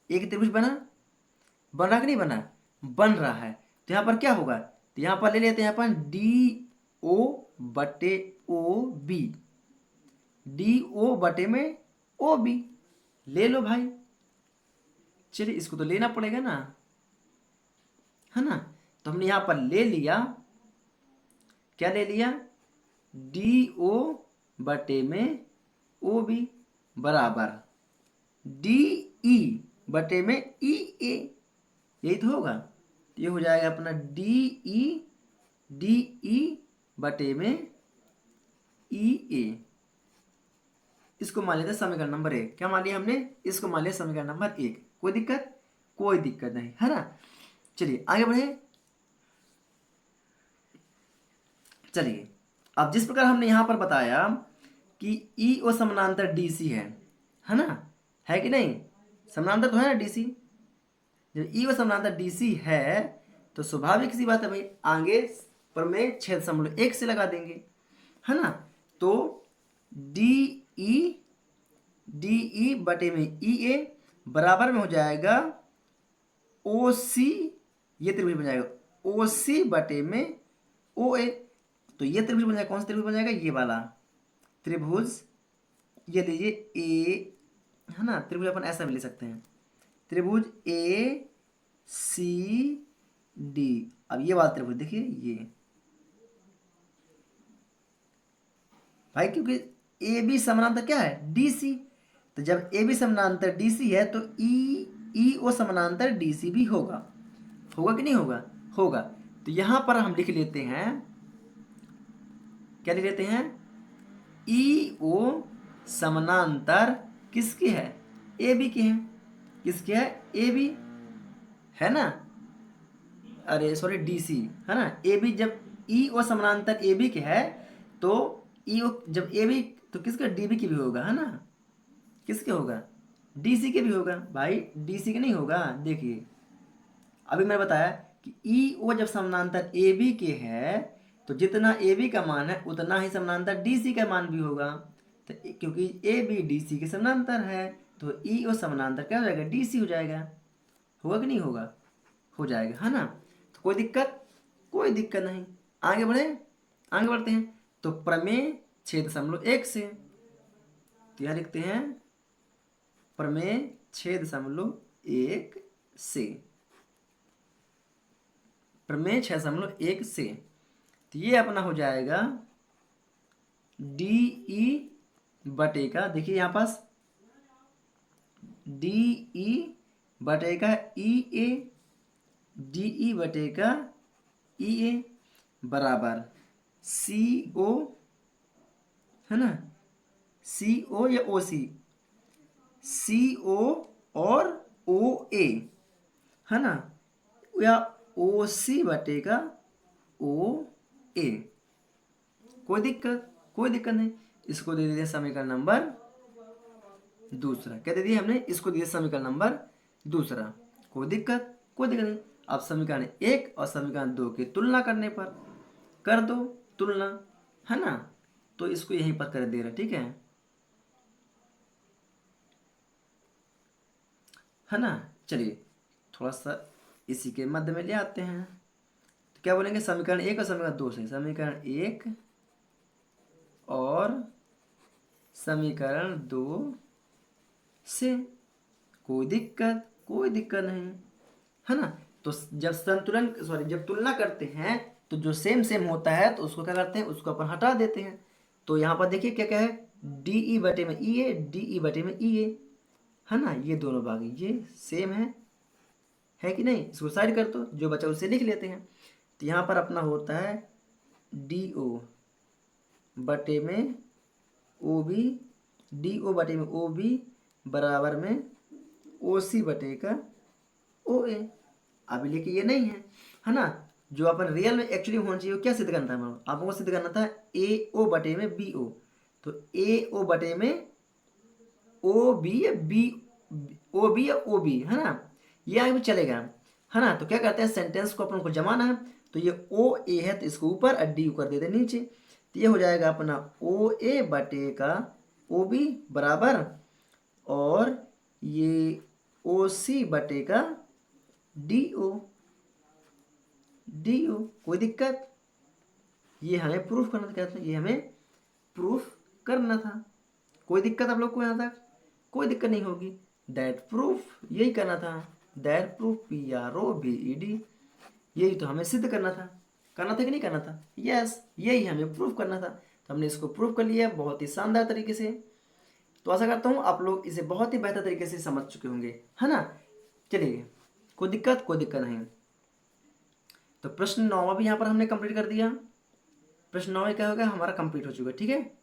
एक त्रिभुज बना, बन रहा कि नहीं बना, बन रहा है। तो यहाँ पर क्या होगा, तो यहाँ पर ले लेते हैं अपन डी ओ बटे ओ बी, डी ओ बटे में ओ बी, ले लो भाई। चलिए इसको तो लेना पड़ेगा ना, है ना। तो हमने यहां पर ले लिया, क्या ले लिया, डी ओ बटे में ओ बी बराबर डी ई बटे में ई ए, यही तो होगा। ये हो जाएगा अपना डी ई बटे में ई ए। इसको मान लेते हैं समीकरण नंबर 1, क्या मान लिया हमने, इसको मान लिया समीकरण नंबर 1। कोई दिक्कत, कोई दिक्कत नहीं, है ना। चलिए आगे बढ़े। चलिए अब जिस प्रकार हमने यहां पर बताया कि ई ओ समानांतर डी सी है ना, है कि नहीं? समानांतर तो है ना डीसी। जब ई व समानांतर डीसी है तो स्वाभाविक सी बात है भाई, आगे प्रमेय 6.1 से लगा देंगे, है ना। तो डी ई बटे में ई ए बराबर में हो जाएगा ओ सी, ये त्रिभुज बन जाएगा ओ सी बटे में ओ ए। तो ये त्रिभुज बन जाएगा, कौन सा त्रिभुज बन जाएगा? ये वाला त्रिभुज, ये लीजिए ए, है ना। त्रिभुज अपन ऐसा भी ले सकते हैं, त्रिभुज ए सी डी। अब ये वाला त्रिभुज देखिए ये भाई, क्योंकि ए बी समानांतर क्या है? D C. तो जब ए बी समानांतर डी सी है तो ई ओ समानांतर डी सी भी होगा। होगा कि नहीं होगा? होगा। तो यहां पर हम लिख लेते हैं, क्या लिख लेते हैं? ई ओ समानांतर किसके है? ए बी के हैं। किसके है? ए बी, है ना। अरे सॉरी, डी सी, है ना। ए बी, जब ई ओ समानांतर ए बी के है तो ई ओ, जब ए बी तो किसका? डी बी के भी होगा, है ना। किसके होगा? डी सी के भी होगा भाई, डी सी के नहीं होगा। देखिए अभी मैंने बताया कि ई ओ जब समानांतर ए बी के है तो जितना ए बी का मान है उतना ही समानांतर डी सी का मान भी होगा। तो क्योंकि ए बी डी सी के समानांतर है तो ई ओ समानांतर क्या हो जाएगा? डी सी हो जाएगा। होगा कि नहीं होगा? हो जाएगा, है ना। तो कोई दिक्कत? कोई दिक्कत नहीं। आगे बढ़े, आगे बढ़ते हैं। तो प्रमेय 6.1 से, तो यह लिखते हैं प्रमेय 6.1 से, प्रमेय 6.1 से। तो ये अपना हो जाएगा डी ई बटे का, देखिए यहाँ पास डी ई बटे का ई ए, डी ई बटे का ई ए बराबर सी ओ, है ना। सी ओ या ओ सी? सी ओ और ओ ए, है ना, या ओ सी बटे का ओ ए। कोई दिक्कत? कोई दिक्कत नहीं। इसको दे दिया समीकरण नंबर दूसरा। क्या दे दिया हमने? इसको दिया समीकरण नंबर दूसरा। कोई दिक्कत? कोई दिक्कत नहीं। अब समीकरण 1 और समीकरण 2 की तुलना करने पर कर दो तुलना, है ना। तो इसको यहीं पर कर दे रहा, ठीक है ना। चलिए थोड़ा सा इसी के मध्य में ले आते हैं। तो क्या बोलेंगे? समीकरण 1 और समीकरण 2 से, समीकरण 1 और समीकरण 2 से। कोई दिक्कत? कोई दिक्कत नहीं, है ना। तो जब संतुलन, सॉरी, जब तुलना करते हैं तो जो सेम सेम होता है तो उसको क्या करते हैं? उसको अपन हटा देते हैं। तो यहाँ पर देखिए क्या क्या है? डी ई बटे में ई ए, डी ई बटे में ई ए, है ना। ये दोनों भाग ये सेम है कि नहीं? इसको साइड कर दो, जो बचा उसे लिख लेते हैं। तो यहाँ पर अपना होता है डी ओ बटे में ओ बी, डी ओ बटे में ओ बी बराबर में ओ सी बटे का ओ ए। अभी लेके ये नहीं है ना। जो अपन रियल में एक्चुअली होना चाहिए, क्या सिद्ध करना था? आपको सिद्ध करना था ए ओ बटे में बी ओ। तो ए ओ बटे में ओ बी या बी, ओ बी या ओ बी, है ना। ये आगे भी चलेगा, है ना। तो क्या करते हैं? सेंटेंस को अपन को जमाना है। तो ये ओ ए है तो इसको ऊपर और डी कर देते नीचे। तो ये हो जाएगा अपना ओ ए बटे का ओ बी बराबर, और ये ओ सी बटे का डी ओ, डी ओ। कोई दिक्कत? ये हमें प्रूफ करना था, कहते हैं ये हमें प्रूफ करना था। कोई दिक्कत आप लोग को यहाँ तक? कोई दिक्कत नहीं होगी। दैट प्रूफ, यही करना था। दैट प्रूफ, PROVED, यही तो हमें सिद्ध करना था। करना था कि नहीं करना था? यस, यही हमें प्रूफ करना था। तो हमने इसको प्रूफ कर लिया बहुत ही शानदार तरीके से। तो आशा करता हूँ आप लोग इसे बहुत ही बेहतर तरीके से समझ चुके होंगे, है ना। चलिए कोई दिक्कत? कोई दिक्कत नहीं। तो प्रश्न 9वां भी यहाँ पर हमने कंप्लीट कर दिया। प्रश्न 9 क्या होगा? हमारा कंप्लीट हो चुका है, ठीक है।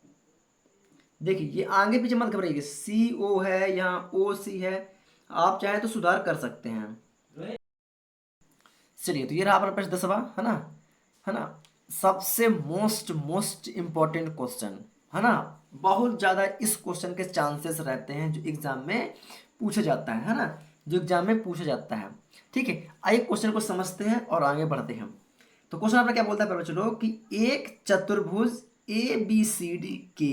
देखिए ये आगे पीछे मत घबराइए, CO है यहाँ OC है, आप चाहे तो सुधार कर सकते हैं। चलिए तो ये रहा आपका प्रश्न 10वां, है ना। सबसे मोस्ट इम्पोर्टेंट क्वेश्चन, है ना। बहुत ज़्यादा इस क्वेश्चन के चांसेस रहते हैं जो एग्जाम में पूछा जाता है ना, जो एग्जाम में पूछा जाता है। ठीक है, आइए क्वेश्चन को समझते हैं और आगे बढ़ते हैं। तो क्वेश्चन आपने क्या बोलता है प्यारे बच्चों कि एक चतुर्भुज ए बी सी डी के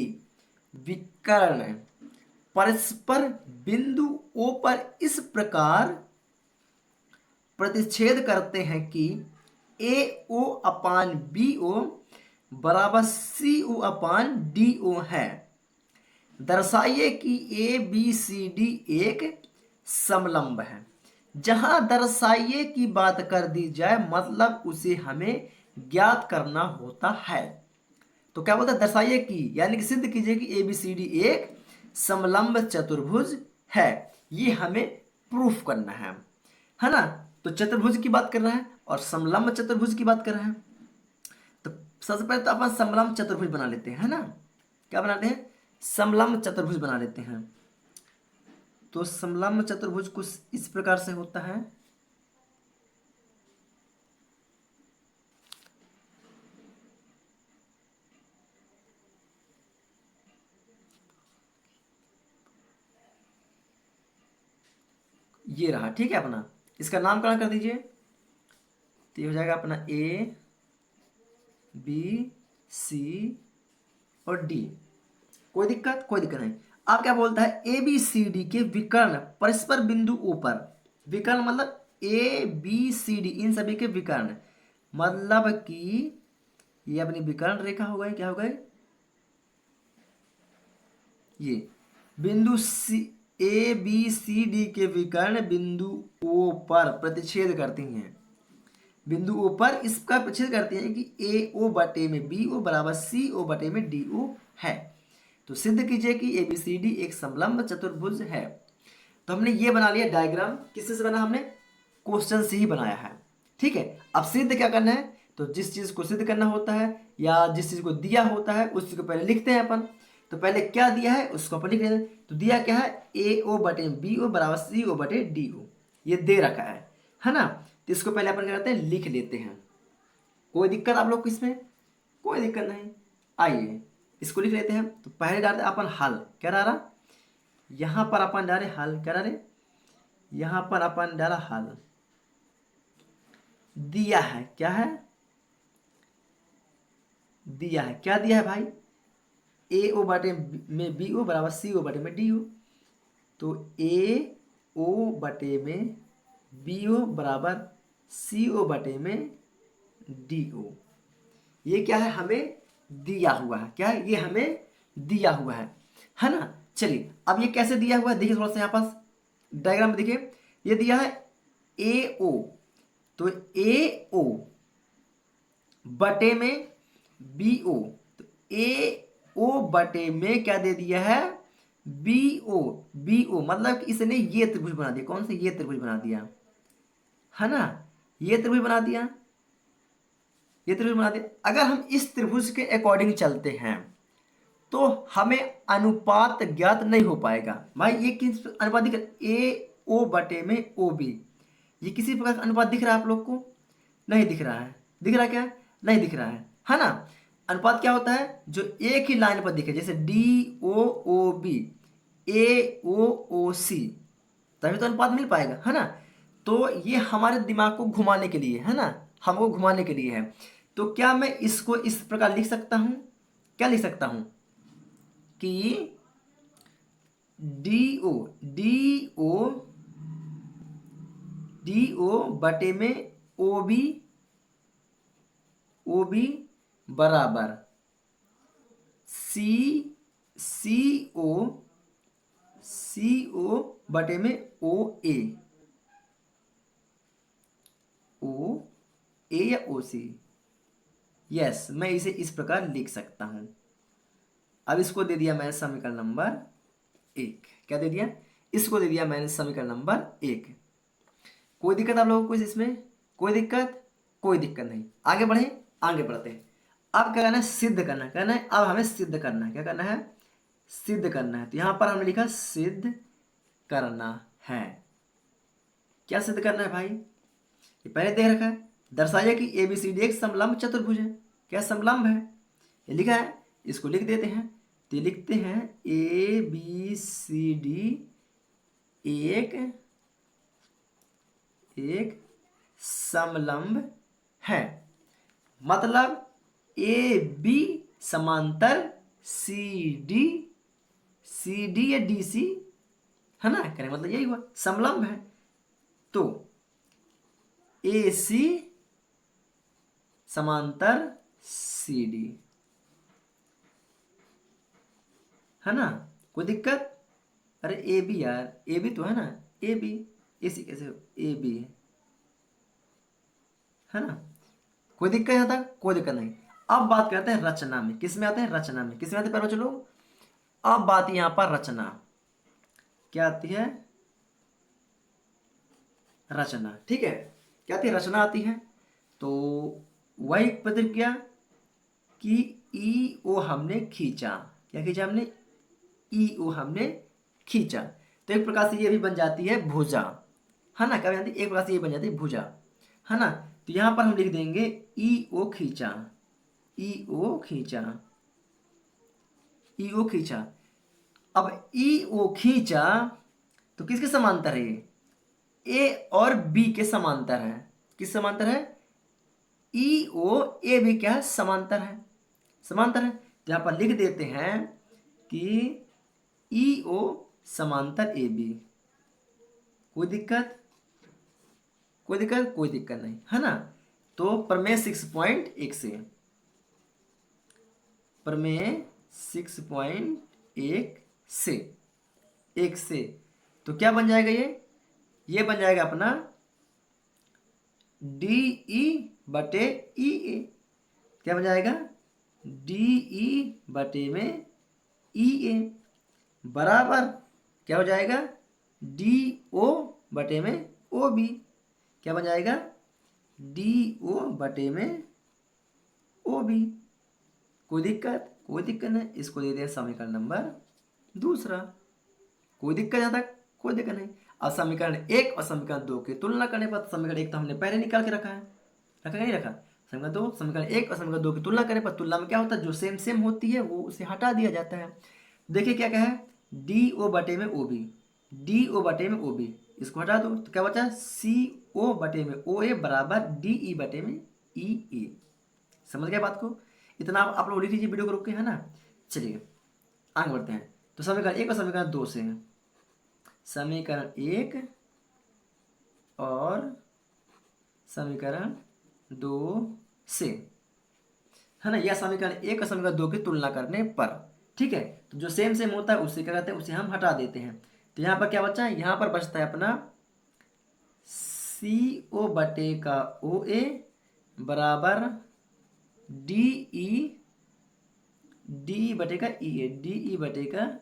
विकर्ण परस्पर बिंदु ओ पर इस प्रकार प्रतिच्छेद करते हैं कि ए ओ अपान बी ओ बराबर सी ओ अपान डी ओ है। दर्शाइए कि ए बी सी डी एक समलंब है। जहां दर्शाइए की बात कर दी जाए मतलब उसे हमें ज्ञात करना होता है। तो क्या बोलता है, दर्शाइए कि यानी कि सिद्ध कीजिए कि ए बी सी डी एक समलंब चतुर्भुज है, ये हमें प्रूफ करना है ना। तो चतुर्भुज की बात कर रहा है और समलंब चतुर्भुज की बात कर रहा है। तो सबसे पहले तो अपन समलंब चतुर्भुज बना लेते हैं, है ना। क्या बनाते हैं, समलंब चतुर्भुज बना लेते हैं। तो समलंब चतुर्भुज कुछ इस प्रकार से होता है। ये रहा, ठीक है अपना, इसका नामकरण कर दीजिए। तो ये हो जाएगा अपना ए बी सी और डी। कोई दिक्कत, कोई दिक्कत नहीं। आप क्या बोलता है, ए बी सी डी के विकर्ण परस्पर बिंदु ओ पर, विकर्ण मतलब ए बी सी डी इन सभी के विकर्ण, मतलब कि ये अपनी विकर्ण रेखा हो गई, क्या हो गई, ये बिंदु सी ए बी सी डी के विकर्ण बिंदु ओ पर प्रतिच्छेद करती हैं। बिंदु ओ पर इसका प्रतिच्छेद करती हैं कि ए ओ बटे में बी ओ बराबर सी ओ बटे में डी ओ है। तो सिद्ध कीजिए कि ए बी सी डी एक समलंब चतुर्भुज है। तो हमने ये बना लिया डायग्राम, किससे से बना, हमने क्वेश्चन से ही बनाया है। ठीक है, अब सिद्ध क्या करना है, तो जिस चीज को सिद्ध करना होता है या जिस चीज को दिया होता है उस चीज को पहले लिखते हैं अपन। तो पहले क्या दिया है उसको अपन लिख लेते हैं। तो दिया क्या है, ए ओ बटे बी ओ बराबर सी ओ बटे डी ओ, ये दे रखा है ना। तो इसको पहले अपन क्या करते हैं, लिख लेते हैं। कोई दिक्कत आप लोग को इसमें, कोई दिक्कत नहीं। आइए इसको लिख लेते हैं। तो पहले डालते अपन हल, क्या डाला, यहां पर अपन डाले हल, क्या डाले, यहां पर अपन डाला हल। दिया है, क्या है, दिया है, क्या दिया है भाई, ए ओ बटे में बी ओ बराबर सी ओ बटे में डी ओ। तो ए ओ बटे में बी ओ बराबर सी ओ बटे में डी ओ, ये क्या है, हमें दिया हुआ है। क्या है, ये हमें दिया हुआ है ना। चलिए अब ये कैसे दिया हुआ है, देखिए थोड़ा सा यहाँ पास डायग्राम में देखिए, ये दिया है ए ओ, तो ए ओ बटे में बी ओ, तो ए ओ बटे में क्या दे दिया है, बी ओ। बी ओ मतलब कि इसने ये त्रिभुज बना दिया, कौन से, ये त्रिभुज बना दिया, है ना, ये त्रिभुज बना दिया, ये त्रिभुज बना दिया। अगर हम इस त्रिभुज के अकॉर्डिंग चलते हैं तो हमें अनुपात ज्ञात नहीं हो पाएगा। भाई ये किस अनुपात दिख रहा है, ए ओ बटे में ओ बी, ये किसी प्रकार का अनुपात दिख रहा है आप लोग को, नहीं दिख रहा है, दिख रहा है क्या, नहीं दिख रहा है ना। अनुपात क्या होता है, जो एक ही लाइन पर दिखे, जैसे डी ओ ओ बी, ए ओ ओ सी, तभी तो अनुपात मिल पाएगा, है ना। तो ये हमारे दिमाग को घुमाने के लिए है ना, हमको घुमाने के लिए है। तो क्या मैं इसको इस प्रकार लिख सकता हूं, क्या लिख सकता हूं कि D O D O D O बटे में ओ बी बराबर सी ओ बटे में ओ ए या ओ सी। यस, मैं इसे इस प्रकार लिख सकता हूं। अब इसको दे दिया मैंने समीकरण नंबर 1, क्या दे दिया, इसको दे दिया मैंने समीकरण नंबर 1। कोई दिक्कत आप लोगों को इसमें, कोई दिक्कत, कोई दिक्कत नहीं। आगे बढ़े, आगे बढ़ते हैं। अब क्या करना है, सिद्ध करना है, कहना है अब हमें सिद्ध करना है, क्या करना है, सिद्ध करना है। तो यहां पर हमने लिखा सिद्ध करना है। क्या सिद्ध करना है भाई, ये पहले दे रखा है, दर्शाइए कि ए बी सी डी एक समलंब चतुर्भुज है। क्या समलंब है, ये लिखा है, इसको लिख देते हैं। तो लिखते हैं ए बी सी डी एक एक समलंब है। मतलब ए बी समांतर सी डी, सी डी या डी सी, है ना, कहने मतलब यही हुआ, समलंब है। तो ए सी समांतर सी डी, है ना, कोई दिक्कत? अरे ए बी यार, ए बी तो है ना, ए बी, ए सी कैसे ए बी है ना, कोई दिक्कत यहाँ तक? कोई दिक्कत नहीं। अब बात करते हैं रचना में, किस में आते हैं? रचना में। किस में आते हैं पर चलो, अब बात यहाँ पर रचना क्या आती है? रचना, ठीक है, क्या आती है? रचना आती है। तो वही प्रतिक्रिया कि ई ओ हमने खींचा, क्या खींचा हमने? ई ओ हमने खींचा। तो एक प्रकार से ये भी बन जाती है भुजा, है ना, क्या बन जाती है? एक प्रकार से ये बन जाती है भुजा, है ना। तो यहाँ पर हम लिख देंगे ई ओ खींचा, ई ओ खींचा, ई ओ खींचा। अब ई ओ खींचा तो किसके समांतर है? ए और बी के समांतर है। किस समांतर है? ई ओ ए बी क्या है? समांतर है, समांतर है। तो यहाँ पर लिख देते हैं कि ई ओ समांतर ए बी। कोई दिक्कत? कोई दिक्कत? कोई दिक्कत नहीं, है ना। तो प्रमेय 6.1 से, प्रमेय 6.1 से, एक से, तो क्या बन जाएगा? ये बन जाएगा अपना डी ई बटे ई ए। क्या बन जाएगा? डी ई बटे में ई ए बराबर क्या हो जाएगा? डी ओ बटे में ओ बी। क्या बन जाएगा? डी ओ बटे में ओ बी। कोई दिक्कत? कोई दिक्कत नहीं। इसको दे दें समीकरण नंबर दूसरा। कोई दिक्कत ज्यादा? कोई दिक्कत नहीं। अब समीकरण 1 और समीकरण 2 की तुलना करने पर, समीकरण 1 तो हमने पहले निकाल के रखा है, रखा नहीं रखा? समीकरण 2, समीकरण 1 और समीकरण 2 की तुलना करने पर, तुलना में क्या होता है? जो सेम सेम होती है वो उसे हटा दिया जाता है। देखिए क्या कहा है? डी ओ बटे में ओ बी, डी ओ बटे में ओ बी, इसको हटा दो तो क्या बचा? सी ओ बटे में ओ ए बराबर डी ई बटे में ई ए। समझ गए बात को? इतना आप लोग लिख लीजिए वीडियो को रोक के, है ना। चलिए आगे बढ़ते हैं। तो समीकरण 1 और समीकरण 2 से, समीकरण 1 और समीकरण 2 से, है ना, यह समीकरण 1 और समीकरण 2 की तुलना करने पर, ठीक है। तो जो सेम सेम होता है उससे क्या कहते हैं? उसे हम हटा देते हैं। तो यहाँ पर क्या बचा है? यहाँ पर बचता है अपना सी ओ बटे का ओ ए बराबर डी ई, डी बटे का ई ए, डी ई बटे का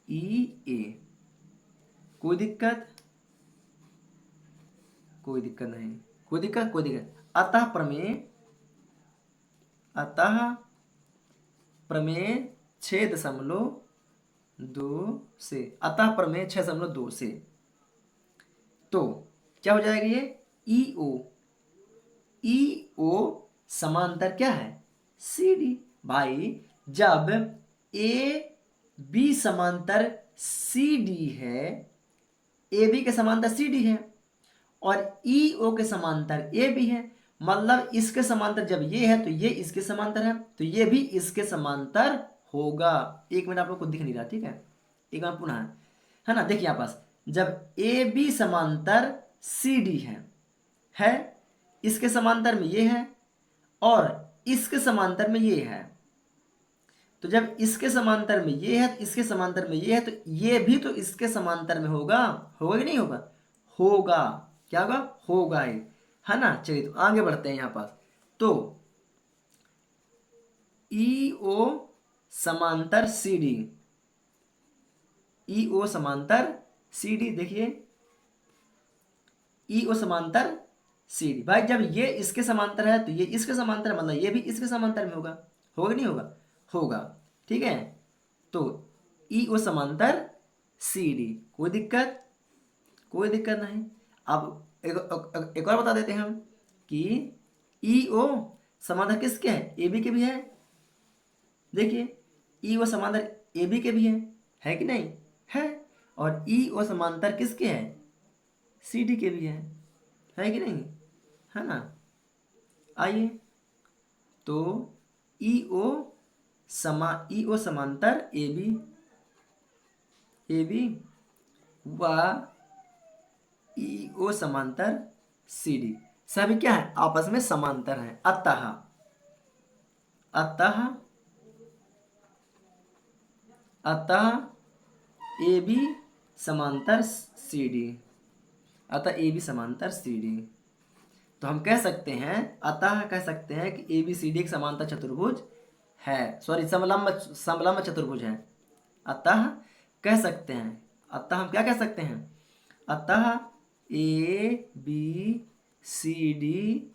ई ए। कोई दिक्कत? कोई दिक्कत नहीं। कोई दिक्कत? कोई दिक्कत। अतः प्रमेय, अतः प्रमेय 6.2 से, अतः प्रमेय 6.2 से, तो क्या हो जाएगा? ये ई ओ, ई ओ समांतर क्या है? C D. भाई जब ए बी समांतर सी डी है, ए बी के समांतर सी डी है और ई ओ के समांतर ए बी है, मतलब इसके समांतर जब ये है तो ये इसके समांतर है, तो ये भी इसके समांतर होगा। एक मिनट आप लोग को दिख नहीं रहा, ठीक है, एक बार पुनः, है ना। देखिए यहाँ पास जब ए बी समांतर सी डी है, इसके समांतर में ये है और इसके समांतर में ये है, तो जब इसके समांतर में ये है, इसके समांतर में ये है, तो ये भी तो इसके समांतर में होगा। होगा कि नहीं होगा? होगा। क्या होगा? होगा ही, है ना। चलिए तो आगे बढ़ते हैं यहाँ पास। तो ई ओ समांतर सी डी, ई ओ समांतर सी डी, देखिए ई ओ समांतर सी डी। भाई जब ये इसके समांतर है तो ये इसके समांतर है, मतलब ये भी इसके समांतर में होगा। होगा नहीं होगा? होगा, ठीक है। तो ई ओ समांतर सी डी। कोई दिक्कत? कोई दिक्कत नहीं। अब एक और बता देते हैं हम कि ई ओ समांतर किसके है? ए बी के भी है। देखिए ई ओ समांतर ए बी के भी है कि नहीं? है। और ई ओ समांतर किसके है? सी डी के भी है कि नहीं? है ना। आइए, तो ई ओ समांतर ए बी व ई ओ समांतर सी डी सभी क्या है? आपस में समांतर हैं। अतः अतः अतः ए बी समांतर सी डी, अतः ए बी समांतर सी डी। तो हम कह सकते हैं, अतः कह सकते हैं कि ए बी सी डी एक समांतर चतुर्भुज है, सॉरी समलंब समलंब चतुर्भुज है। अतः कह सकते हैं, अतः हम क्या कह सकते हैं? अतः ए बी सी डी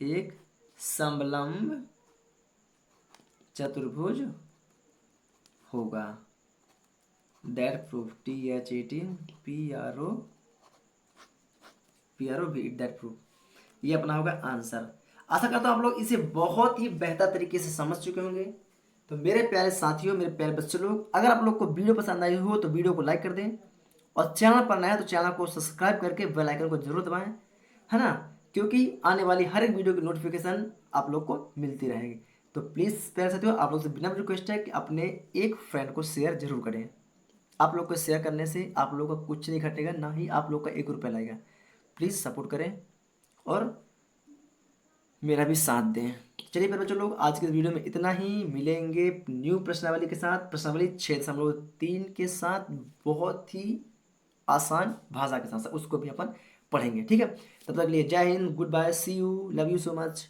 एक समलंब चतुर्भुज होगा। That proof TH18 PRO that proof, ये अपना होगा आंसर। आशा करता हूँ आप लोग इसे बहुत ही बेहतर तरीके से समझ चुके होंगे। तो मेरे प्यारे साथियों, मेरे प्यारे बच्चे लोग, अगर आप लोग को वीडियो पसंद आई हो तो वीडियो को लाइक कर दें, और चैनल पर नया है तो चैनल को सब्सक्राइब करके बेल आइकन को जरूर दबाएं, है ना, क्योंकि आने वाली हर एक वीडियो की नोटिफिकेशन आप लोग को मिलती रहेगी। तो प्लीज़ प्यारे साथियों, आप लोग से बिना रिक्वेस्ट है कि अपने एक फ्रेंड को शेयर जरूर करें। आप लोग को शेयर करने से आप लोग का कुछ नहीं घटेगा, ना ही आप लोग का 1 रुपया लगेगा। प्लीज़ सपोर्ट करें और मेरा भी साथ दें। चलिए फिर बच्चों लोग, आज के वीडियो में इतना ही। मिलेंगे न्यू प्रश्नावली के साथ, प्रश्नावली 6.3 के साथ, बहुत ही आसान भाषा के साथ उसको भी अपन पढ़ेंगे। ठीक है, तब तक के लिए जय हिंद, good bye, see you, love you so much.